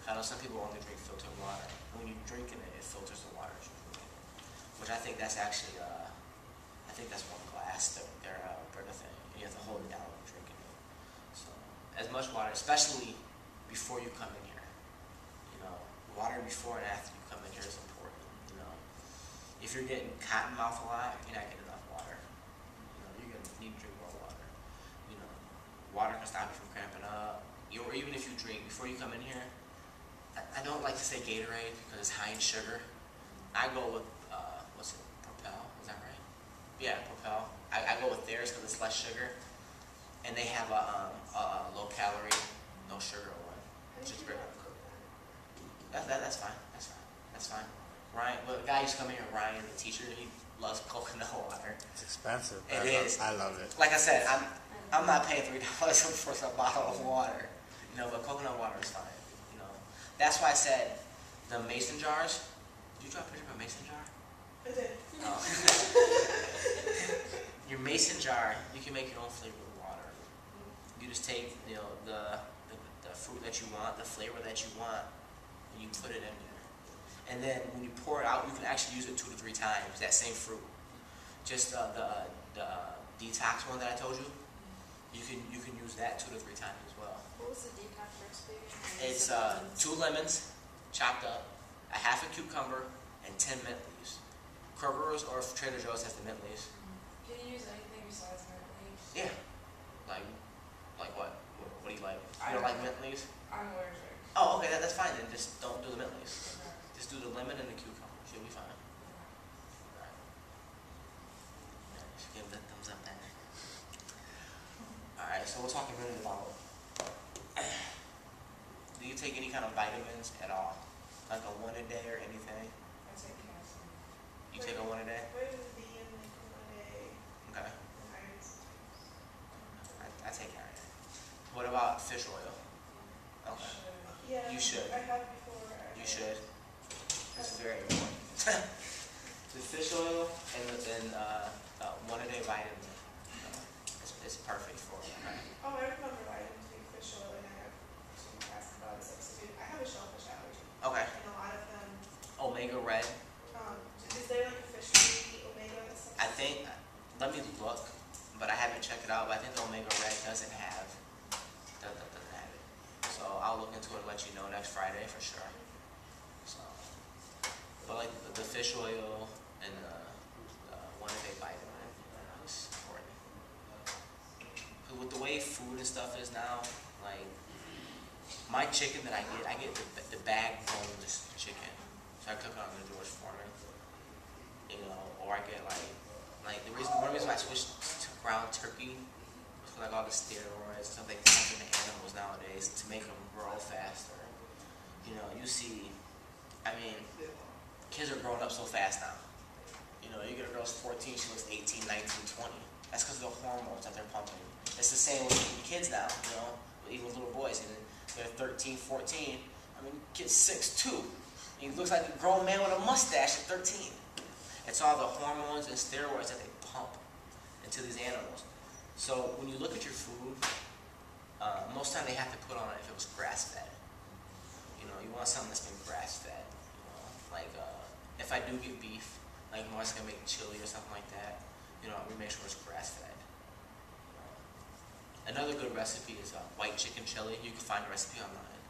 A: I know some people only drink filtered water. When you're drinking it, it filters the water as you're drinking it. Which I think that's actually, I think that's 1 glass, their Brita thing. You have to hold it down when you're drinking it. So, as much water, especially before you come in here. You know, water before and after you come in here is important. You know, if you're getting cotton mouth a lot, you're not getting enough water. You know, you're gonna need to drink more water. You know, water can stop you from cramping up. Or even if you drink before you come in here, I don't like to say Gatorade because it's high in sugar. I go with, what's it, Propel, is that right? Yeah, Propel. I go with theirs because it's less sugar. And they have a low calorie, no sugar one, which is great. That's fine, that's fine. Ryan, well, the guy used to come in here, Ryan, the teacher, he loves coconut water.
E: It's expensive.
A: It is.
E: I love it.
A: Like I said, I'm not paying $3 for a bottle of water. You know, but coconut water is fine. You know, that's why I said the mason jars. Did you draw a picture of a mason jar?
C: I did.
A: Oh. Your mason jar, you can make your own flavored water. You just take, you know, the fruit that you want, the flavor that you want, and you put it in there. And then when you pour it out, you can actually use it 2 to 3 times. That same fruit. Just the detox one that I told you. You can use that 2 to 3 times as well.
B: What was the detox recipe?
A: It's 2 lemons chopped up, a half a cucumber, and 10 mint leaves. Kroger's or Trader Joe's has the mint leaves.
D: Can you use anything besides mint leaves?
A: Yeah. Like what? What do you like? You don't like mint leaves?
D: I'm allergic.
A: Oh, okay, that's fine then. Just don't do the mint leaves.
D: Okay.
A: Just do the lemon and the cucumber. You'll be fine. Alright. Yeah, you should give that thumbs up there. Alright, so we're talking really about, do you take any kind of vitamins at all? Like a 1 a day or anything?
D: I take calcium.
A: You take a 1 a day?
C: What is the in like 1 day?
A: Okay.
C: And iron sometimes.
A: I take iron. What about fish oil? Okay.
C: Yeah.
A: You should.
C: I have before.
A: You should. It's very important. The fish oil and 1 a day vitamin. It's perfect for you. Right?
C: Oh, I remember vitamins being fish oil, and I have to ask about a substitute. I have a shellfish allergy,
A: Okay.
C: and a lot of them.
A: Omega red.
C: Is there like a fish-free omega substitute?
A: I think. Let me look, but I haven't checked it out. But I think the omega red doesn't have it. So I'll look into it and let you know next Friday for sure. So, the fish oil and one of the vitamin is important. 'Cause with the way food and stuff is now, like my chicken that I get the bag boneless chicken. So I cook it on the George Foreman, or I get one of the reasons why I switched to ground turkey was like all the steroids and stuff like that in the animals nowadays to make them grow faster. You see, kids are growing up so fast now. You get a girl's 14, she looks 18, 19, 20. That's because of the hormones that they're pumping. It's the same with kids now, even with little boys. And they're 13, 14. Kid's 6'2". He looks like a grown man with a mustache at 13. It's all the hormones and steroids that they pump into these animals. So when you look at your food, most of the time they have to put on it if it was grass-fed. You want something that's been grass-fed. If I do get beef, like I'm gonna make chili or something like that, we make sure it's grass-fed. Another good recipe is white chicken chili. You can find a recipe online.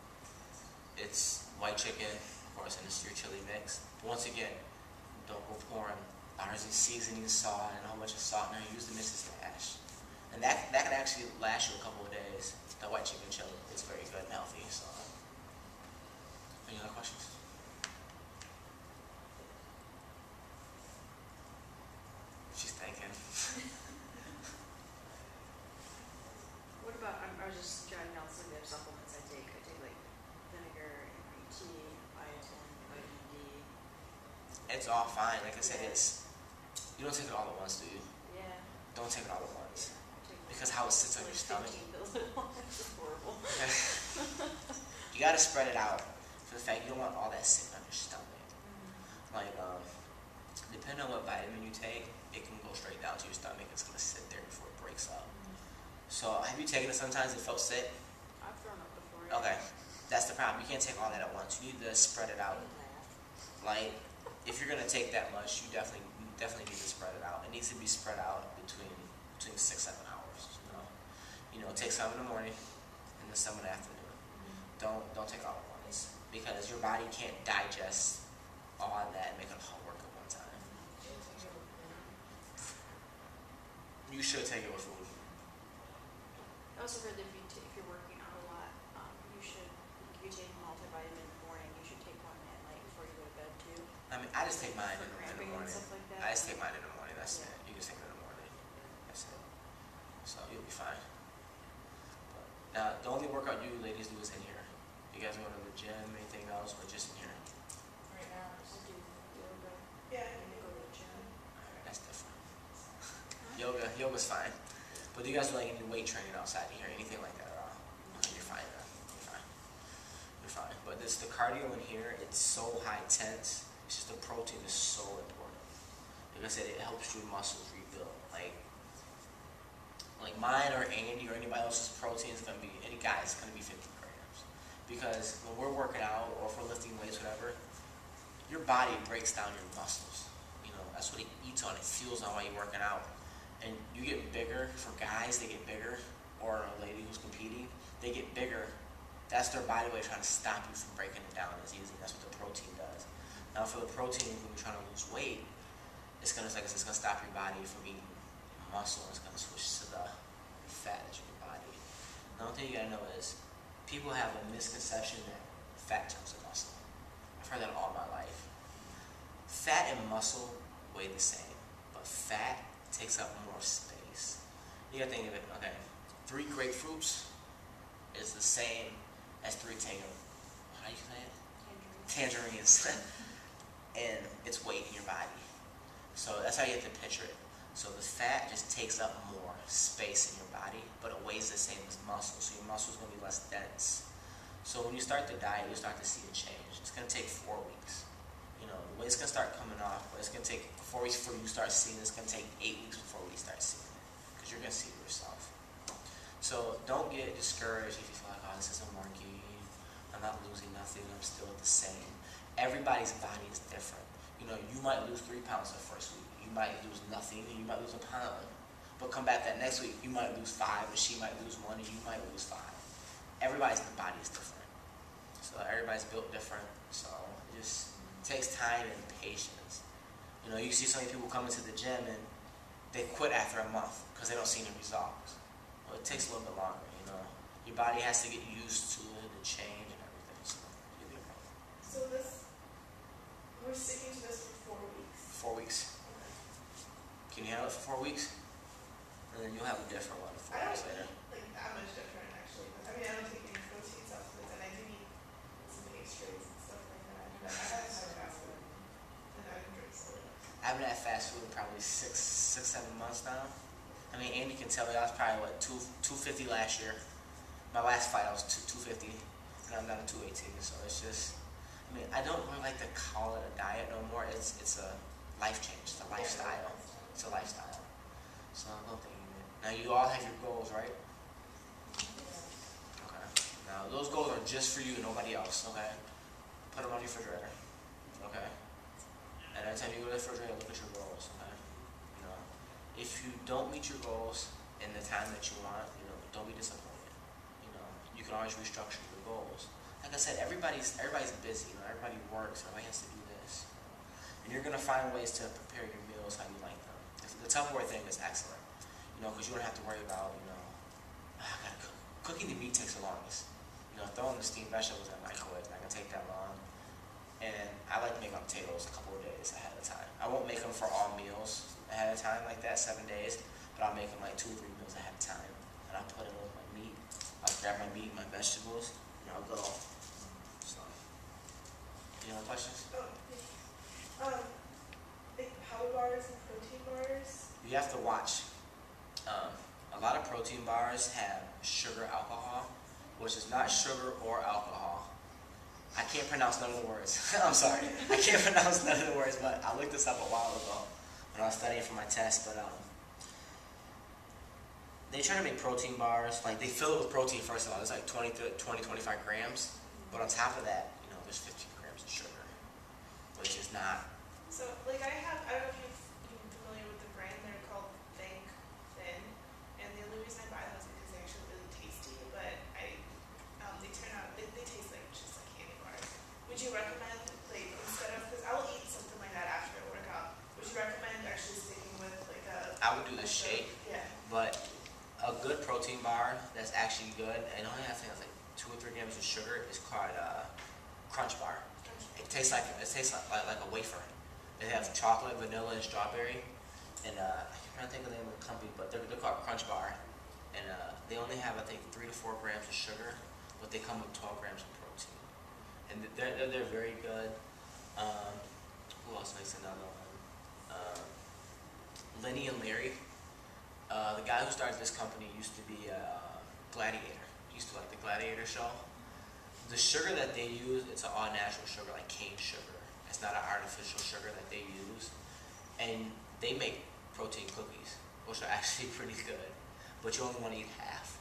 A: It's white chicken, of course, and it's your chili mix. But once again, don't go pouring lousy seasoning salt and a whole bunch of salt in there. Use the Mrs. Dash. And that can actually last you a couple of days. The white chicken chili, it's very good and healthy. So, any other questions? She's thinking.
B: What about, I was just jotting down some of the supplements I take. I take like vinegar, green tea, biotin, vitamin D.
A: It's all fine. Like I said, you don't take it all at once, do you?
B: Yeah.
A: Don't take it all at once.
B: I take
A: Because how it sits on your stomach.
B: 15 pills at once. It's horrible.
A: You gotta spread it out for the fact you don't want all that sitting on your stomach. Depending on what vitamin you take, it can go straight down to your stomach. It's gonna sit there before it breaks up. So have you taken it sometimes and felt sick?
B: I've thrown up before.
A: Okay, that's the problem. You can't take all that at once. You need to spread it out. If you're gonna take that much, you definitely need to spread it out. It needs to be spread out between 6-7 hours. Take some in the morning and then some in the afternoon. Don't take all at once because your body can't digest all of that and make it all work at one time. You should take it with food.
B: I also heard that if you're working out a lot, you should, if you take multivitamin in the morning, you should take one at night before you go to bed too.
A: I just take mine
B: For
A: in the
B: cramping and
A: morning.
B: stuff like that.
A: I just take mine in the morning. That's
B: Yeah.
A: it. You just take it in the morning. That's it. So you'll be fine. Now, the only workout you ladies do is in here. You guys go to the gym, anything else, or just in here?
D: Right now,
B: I do yoga
C: Yeah.
B: and go to the gym.
A: Alright, that's different. Yoga's fine. But do you guys do like any weight training outside of here? Anything like that at all? Okay, you're fine then. You're fine. But the cardio in here, it's so high tense. It's just the protein is so important. Like I said, it helps your muscles rebuild. Like mine or Andy or anybody else's protein is gonna be, any guy is gonna be 50 grams. Because when we're working out or if we're lifting weights, whatever, your body breaks down your muscles. That's what it eats on, it fuels on while you're working out. And you get bigger, for guys, they get bigger, or a lady who's competing, they get bigger. That's their body weight trying to stop you from breaking it down as easy. That's what the protein does. Now for the protein, when you're trying to lose weight, it's gonna stop your body from eating muscle. It's gonna switch to the fat that's in your body. The only thing you gotta know is people have a misconception that fat turns to muscle. I've heard that all my life. Fat and muscle weigh the same, but fat takes up more space. You gotta think of it, okay, 3 grapefruits is the same as 3 how do you say it? Tangerines. And it's weight in your body. So that's how you have to picture it. So the fat just takes up more space in your body, but it weighs the same as muscle, so your muscle is going to be less dense. So when you start the diet, you'll start to see a change. It's going to take 4 weeks. The weight's going to start coming off, but it's going to take 4 weeks before you start seeing it. It's going to take 8 weeks before we start seeing it, because you're going to see it yourself. So don't get discouraged if you feel like, oh, this isn't working, I'm not losing nothing, I'm still the same. Everybody's body is different. You might lose 3 pounds the first week. You might lose nothing, and you might lose a pound. But come back that next week, you might lose 5, and she might lose 1, and you might lose 5. Everybody's body is different. So everybody's built different. So just takes time and patience. You know, you see so many people come into the gym and they quit after a month because they don't see any results. Well, it takes a little bit longer, you know. Your body has to get used to it and change and everything. So you'll be okay.
C: So this, we're sticking to this for 4 weeks.
A: 4 weeks.
C: Okay.
A: Can you handle it for 4 weeks? And then you'll have a different one 4
C: I don't
A: weeks later.
C: eat like that much different actually. I mean, I don't take any protein supplements, and I do eat some pastries and stuff like that. But I haven't had fast food, and I don't drink soda.
A: I haven't had fast food in probably 7 months now. I mean, Andy can tell me I was probably, 250 last year. My last fight I was 250, and I'm down to 218. So it's just, I mean, I don't really like to call it a diet no more. It's a life change. It's a lifestyle. It's a lifestyle. So I don't think you. Now you all have your goals, right? Okay. Now those goals are just for you, nobody else. Okay. Put them on your refrigerator. Okay. And every time you go to the refrigerator, look at your goals. Okay. You know, if you don't meet your goals in the time that you want, you know, don't be disappointed. You know, you can always restructure your goals. Like I said, everybody's busy. You know, everybody works. Everybody has to do this. And you're gonna find ways to prepare your meals how you like them. The Tupperware thing is excellent. You know, because you don't have to worry about, you know, I gotta cook. Cooking the meat takes the longest. You know, throwing the steamed vegetables in the microwave, not gonna take that long. And I like to make my potatoes a couple of days ahead of time. I won't make them for all meals ahead of time like that, 7 days, but I'll make them like 2 or 3 meals ahead of time. And I'll put it with my meat. I'll grab my meat, my vegetables, and I'll go. So, any other questions?
C: Oh, thank you. Like power bars and protein bars.
A: You have to watch. A lot of protein bars have sugar alcohol, which is not sugar or alcohol. I can't pronounce none of the words. I'm sorry. I can't pronounce none of the words, but I looked this up a while ago when I was studying for my test. But they try to make protein bars, like they fill it with protein first of all. It's like 25 grams. But on top of that, you know, there's 15 grams of sugar, which is not.
C: So like I don't know if you're familiar with the brand. They're called Think Thin, and the only reason I buy those is because they're actually really tasty. But they turn out they taste like just like candy bars. Would you recommend like instead of because I will eat something like that after I work out? Would you recommend actually sticking with like a?
A: I would do the shake,
C: Yeah.
A: but a good protein bar that's actually good, and only I think it's like 2 or 3 grams of sugar is called Crunch Bar. It tastes like a wafer. They have chocolate, vanilla, and strawberry. And I can't think of the name of the company, but they're called Crunch Bar. And they only have, I think, 3 to 4 grams of sugar, but they come with 12 grams of protein. And they're very good. Who else makes another one? Lenny and Larry. The guy who started this company used to be a gladiator. He used to like the Gladiator show. The sugar that they use, it's an all-natural sugar, like cane sugar. It's not an artificial sugar that they use. And they make protein cookies, which are actually pretty good. But you only want to eat half.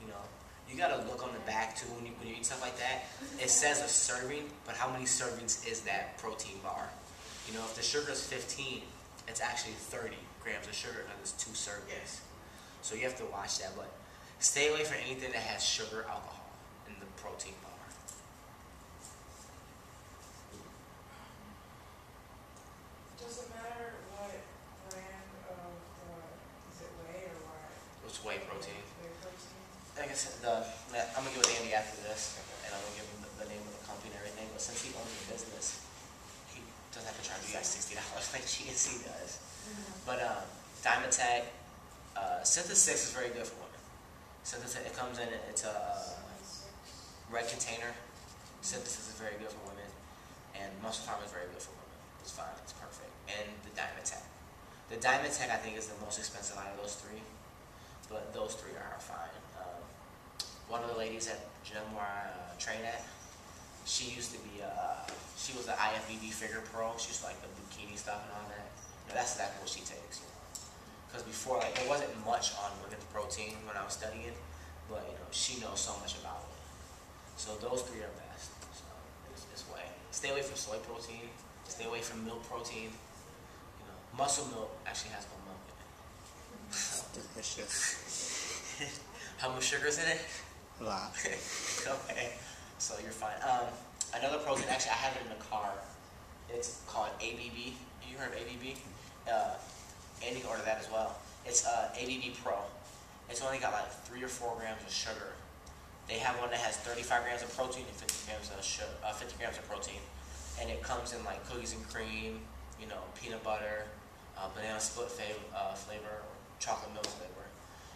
A: You know, you got to look on the back too when you eat stuff like that. It says a serving, but how many servings is that protein bar? You know, if the sugar is 15, it's actually 30 grams of sugar because it's 2 servings. So you have to watch that. But stay away from anything that has sugar alcohol in the protein bar.
D: Does it matter what brand of is it whey or what?
A: It's whey protein.
D: Whey protein.
A: Like I said, I'm gonna get with Andy after this, and I'm gonna give him the name of the company and everything. But since he owns the business, he doesn't have to charge you guys $60 like GNC does. But Dimetec, Synthes 6 is very good for women. Synthes, it comes in, it's a red container. Synthesis is very good for women, and Muscle Pharma is very good for women. It's fine, it's perfect. And the Dimetec. The Dimetec, I think, is the most expensive out of those 3, but those 3 are fine. One of the ladies at the gym where I train at, she used to be, she was an IFBB figure pro. She used to like the bikini stuff and all that. You know, that's exactly what she takes, you know. Because before, like, there wasn't much on women's protein when I was studying, but, you know, she knows so much about it. So those 3 are best. So it's way. Stay away from soy protein. Stay away from milk protein. You know, muscle milk actually has no milk in it.
E: Delicious.
A: How much sugar is in it?
E: A lot.
A: Okay, so you're fine. Another protein, actually I have it in the car. It's It's called ABB. You heard of ABB? And you can order that as well. It's ABB Pro. It's only got like 3 or 4 grams of sugar. They have one that has 35 grams of protein and 50 grams of 50 grams of protein, and it comes in like cookies and cream, you know, peanut butter, banana split flavor, or chocolate milk flavor.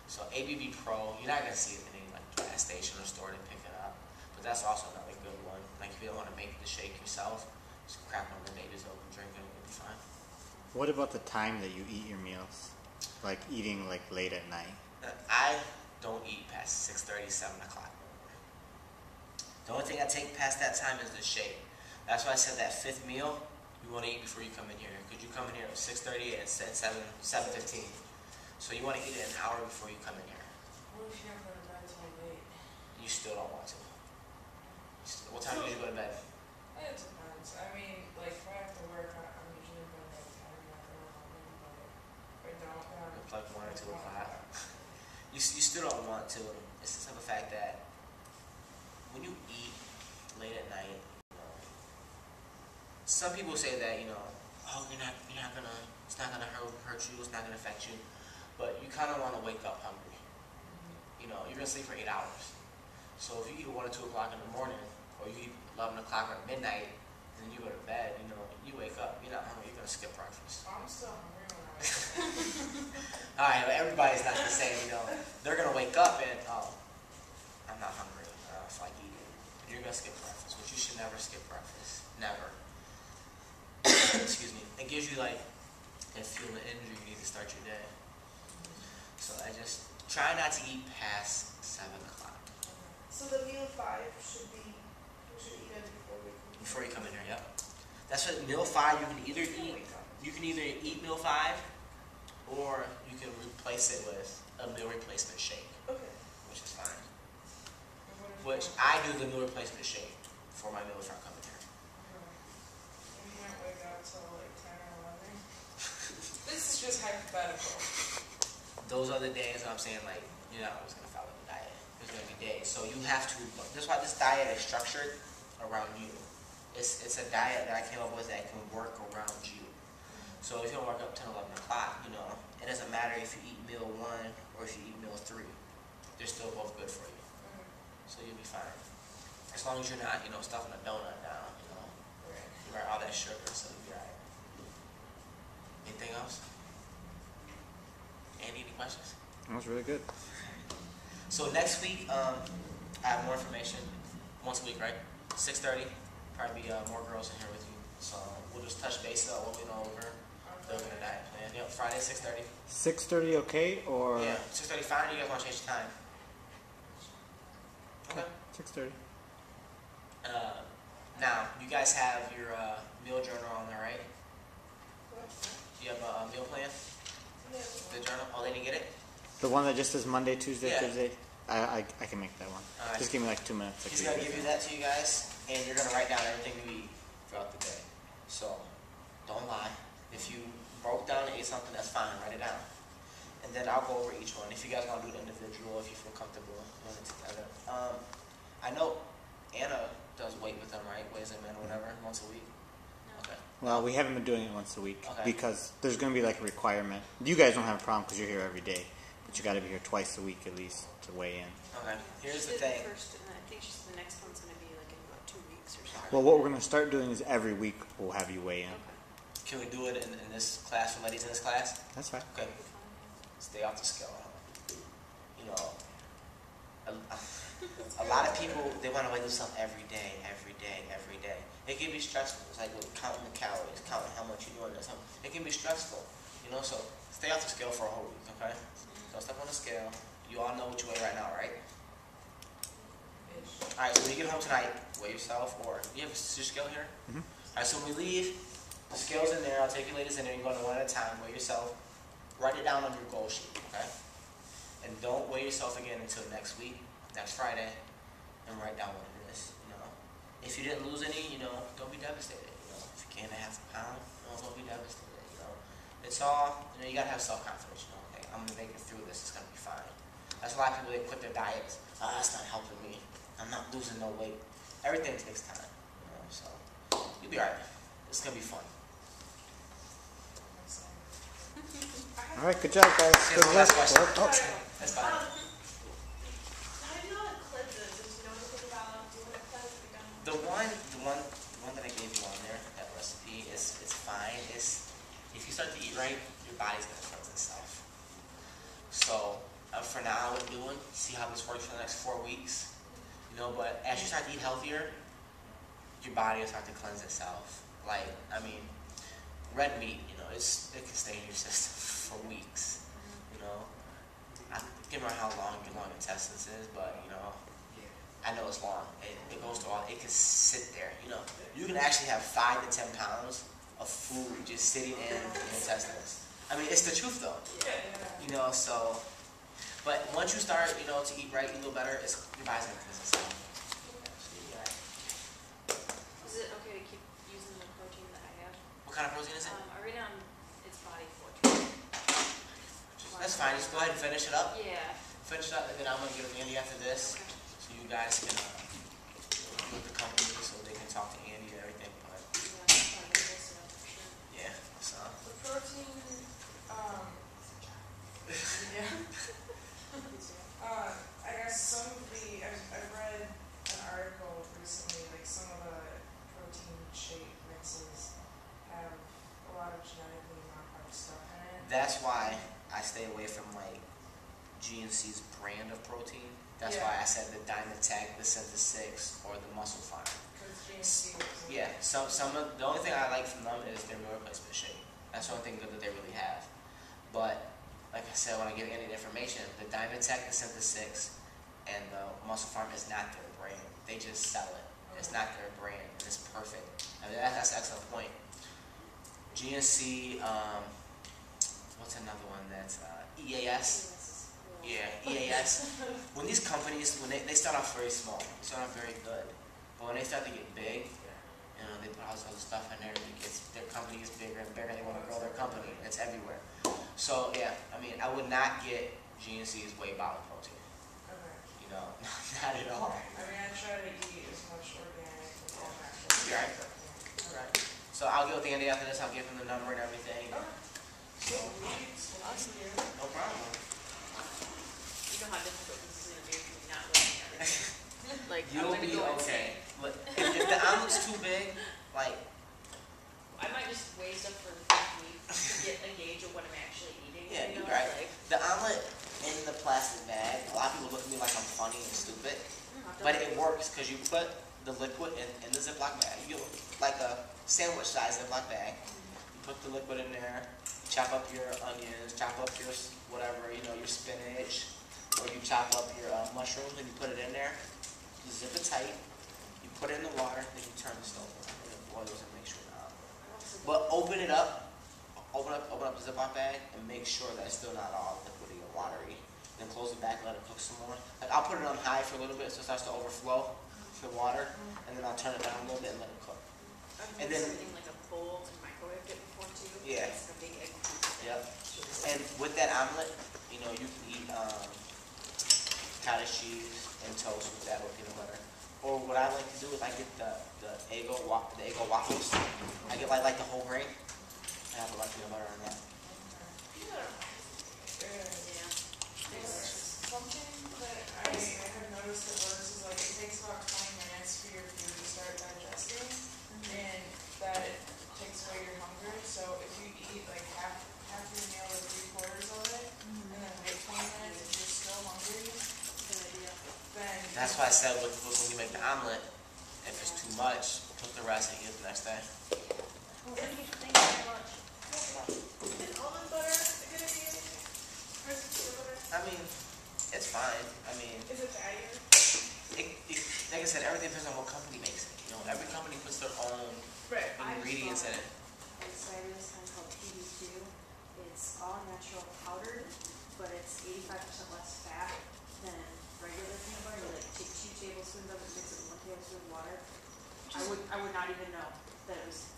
A: So ABB Pro, you're not gonna see it in any like gas station or store to pick it up, but that's also another good one. Like if you don't want to make the shake yourself, just crack one of the natives open, drink it, it'll be fine.
E: What about the time that you eat your meals? Like eating like late at night?
A: I don't eat past 6:30, 7 o'clock. The only thing I take past that time is the shake. That's why I said that 5th meal you want to eat before you come in here, because you come in here at 6:30 and at 7:15. So you want to eat it an hour before you come in here.
D: What if you don't go to bed so late?
A: You still don't want to. What time do you go to bed?
D: It depends. I mean, like, if I have to work, I'm usually in bed by 10 after but if I don't, then
A: It's like 1 or 2 o'clock. You still don't want to. It's the simple fact that when you eat late at night, you know, some people say that, you know, oh, you're not gonna, it's not gonna hurt you, it's not gonna affect you, but you kind of want to wake up hungry. You know, you're gonna sleep for 8 hours. So if you eat at 1 or 2 o'clock in the morning, or you eat 11 o'clock or midnight, and then you go to bed, you know, you wake up, you're not hungry, you're gonna skip breakfast.
D: I'm still hungry when I
A: Alright, but everybody's not the same, you know. They're gonna wake up and, oh, I'm not hungry. I feel like eating. You're gonna skip breakfast, which you should never skip breakfast. Never. Excuse me. It gives you like that feeling of energy you need to start your day. So I just try not to eat past 7 o'clock.
C: So the meal 5 should be, we should eat it before we come.
A: Before you come in here, yep. That's what meal 5 you can either eat. You can either eat meal 5 or you can replace it with a meal replacement shake,
C: Okay.
A: which is fine.
D: What
A: Which
D: if
A: I do the meal replacement shake for my meal before I come in here.
D: you can't wake up till like 10 or 11? This is just hypothetical.
A: Those are the days I'm saying like, you're not always gonna follow the diet. There's gonna be days. So you have to, that's why this diet is structured around you. It's a diet that I came up with that can work around you. So if you don't work up 10, 11 o'clock, you know, it doesn't matter if you eat meal 1 or if you eat meal 3. They're still both good for you. So you'll be fine. As long as you're not, you know, stuffing a donut down, you know, you got all that sugar, so you'll be alright. Anything else? Andy, any questions?
E: That was really good.
A: So next week, I have more information. Once a week, right? 6:30. Probably be more girls in here with you. So we'll just touch base on what we know over the diet plan. Yep, Friday 6:30.
E: 6:30 okay or
A: Yeah, 6:30 fine. You guys want to change the time? Okay.
E: 6:30?
A: Now you guys have your meal journal on there, right? You have a meal plan?
C: Yeah.
A: The journal? Oh, they didn't get it?
E: The one that just says Monday, Tuesday,
A: Yeah.
E: Thursday? I can make that one.
A: Alright.
E: Just give me like 2 minutes.
A: He's gonna give you that to you guys, and you're gonna write down everything you eat throughout the day. So, don't lie. If you broke down and ate something, that's fine. Write it down, and then I'll go over each one. If you guys want to do it individual, if you feel comfortable doing it together. I know Anna does weight with them, right? Weighs them in or whatever, once a week. Okay.
E: Well, we haven't been doing it once a week
A: Okay.
E: because there's going to be like a requirement. You guys don't have a problem because you're here every day, but you got to be here twice a week at least to weigh in.
A: Okay. Here's
B: She
A: the
B: did
A: thing.
B: First, and I think she's the next one's gonna be like in about 2 weeks or something.
E: Well, what we're going to start doing is every week we'll have you weigh in.
B: Okay.
A: Can we do it in this class for ladies in this class?
E: That's fine.
A: Okay. Stay off the scale. You know, a lot of people, they want to weigh themselves every day. It can be stressful. It's like counting the calories, counting how much you're doing this. It can be stressful, you know, so stay off the scale for a whole week, okay? Don't step on the scale. You all know what you weigh right now, right? All right, so when you get home tonight, weigh yourself, or you have a scale here?
E: Mhm.
A: All right, so when we leave, the scale's in there. I'll take you ladies in there. You go one at a time. Weigh yourself. Write it down on your goal sheet, okay? And don't weigh yourself again until next week, next Friday, and write down what it is, you know? If you didn't lose any, you know, don't be devastated, you know? If you gained a half a pound, you know, don't be devastated, you know? It's all, you know, you gotta have self-confidence, you know? Okay, I'm gonna make it through this. It's gonna be fine. That's a lot of people, they quit their diets. It's not helping me. I'm not losing no weight. Everything takes time, you know, so you'll be all right. It's gonna be fun.
E: All right, good job, guys.
A: Here's
E: Good
A: one
E: luck.
A: last question.
E: Oh,
A: That's fine.
C: How do you know what cleanses? Did you know anything about doing a cleanse?
A: The one that I gave you on there, that recipe it's fine. It's if you start to eat right, your body's gonna cleanse itself. So for now, what I'm doing, see how this works for the next 4 weeks. You know, but as you start to eat healthier, your body will start to cleanse itself. Like, I mean, red meat, you know, it can stay in your system for weeks. You know, I can't remember how long your long intestines is, but you know, I know it's long. It goes to all. It can sit there. You know, you can actually have 5 to 10 pounds of food just sitting in your intestines. I mean, it's the truth though. You know, so. But once you start, you know, to eat right, eat a little better, your body's gonna cleanse itself.
B: Is it okay to keep using the protein that I have?
A: What kind of protein is it?
B: I read on its body fortress.
A: That's fine. Just go ahead and finish it up.
B: Yeah.
A: Finish it up, and then I'm gonna get with Andy after this,
B: Okay.
A: so you guys can with the company, so they can talk to Andy and everything. But
B: Yeah, probably this, for sure.
A: yeah, so
D: The protein, yeah. I guess some of the, I've read an article recently, like some of the protein shake mixes have a lot of genetically modified stuff in it.
A: that's why I stay away from like GNC's brand of protein. That's
D: Yeah.
A: why I said the Dynatek, the Synthesis 6, or the Muscle Farm.
D: Because GNC was
A: Yeah, some of the only thing I like from them is their meal replacement shake. That's the only thing good that they really have. But like I said, when I give Andy the information, the Dynatek, the Synthesis 6, and the Muscle Farm is not their brand. They just sell it. It's not their brand, and it's perfect. I mean, that's an excellent point. GNC, what's another one that's EAS? Yeah, EAS. When these companies, when they start off very small, they start off very good. But when they start to get big, you know, they put all this other stuff in there, and their company is bigger and bigger, and they want to grow their company. It's everywhere. So yeah, I mean, I would not get GNC's whey bottle protein.
D: okay.
A: You know, not at all.
D: I mean, I try to eat as much organic and all natural.
A: You're right. Alright. So I'll get with Andy after this. I'll give him the number and everything. So,
B: Awesome.
A: no problem.
B: You know how difficult this is gonna be for me not looking at it. Like, I'm
A: You'll
B: gonna
A: be
B: go
A: okay.
B: insane.
A: Look, if the omelet's too big, like,
B: I might just weigh stuff for the week to get a gauge of what I'm actually eating.
A: yeah,
B: you
A: you're
B: know?
A: right.
B: Like,
A: The omelet in the plastic bag, a lot of people look at me like I'm funny and stupid.
B: I've
A: But
B: done
A: it works because you put the liquid in the Ziploc bag. You like a sandwich size Ziploc bag. You put the liquid in there, chop up your onions, chop up your whatever, you know, your spinach, or you chop up your mushrooms and you put it in there. You zip it tight. You put it in the water, then you turn the stove on and it boils and make sure it's not. But open it up, open up the Ziploc bag and make sure that it's still not all liquidy or watery. Then close it back and let it cook some more. Like I'll put it on high for a little bit so it starts to overflow the water, and then I'll turn it down a little bit and let it cook.
B: I've
A: And
B: made
A: then-
B: something like a bowl and microwaved it before too.
A: Yeah.
B: It's a big egg.
A: Yep. And with that omelet, you know, you can eat cottage cheese and toast with that or peanut butter. Or what I like to do is I get the Eggo waffles. I get like the whole grain. I have a lot of peanut butter on that.
D: Yeah.
B: Yeah.
D: Something that I have noticed that works is like it takes about 20 minutes for your food to start digesting, and that it takes away your hunger. So if you eat like half your meal or 3/4 of it, and then wait 20 minutes if you're still hungry,
B: Good idea.
D: then
A: That's why I said when you make the omelet, if it's too much, cook the rest and eat it the next day.
B: Thank you very much.
C: Is almond butter a good idea? Versus peanut butter?
A: I mean, it's fine. I mean,
C: Is it fattier?
A: like I said, everything depends on what company makes it. You know, every company puts their own
C: Right.
A: ingredients in it.
F: And cider is kind of called PB2. It's all natural powdered, but it's 85% less fat than regular peanut butter. You like take 2 tablespoons of it, mix it with 1 tablespoon of water. I would not even know that it was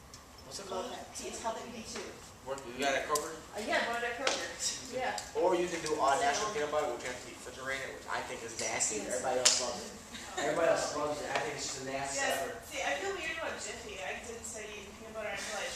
A: What's it
F: low
A: called?
F: fat. It's called PB2.
A: You got it at Kroger?
F: Yeah, bought it at Kroger. Yeah.
A: Or you can do all natural peanut butter, which you have to be refrigerated, which I think is nasty. Everybody else loves it.
G: Everybody else loves it. I think it's just the nastiest
C: Yes,
G: ever.
C: see, I feel weird about Jiffy. I didn't start eating peanut butter until I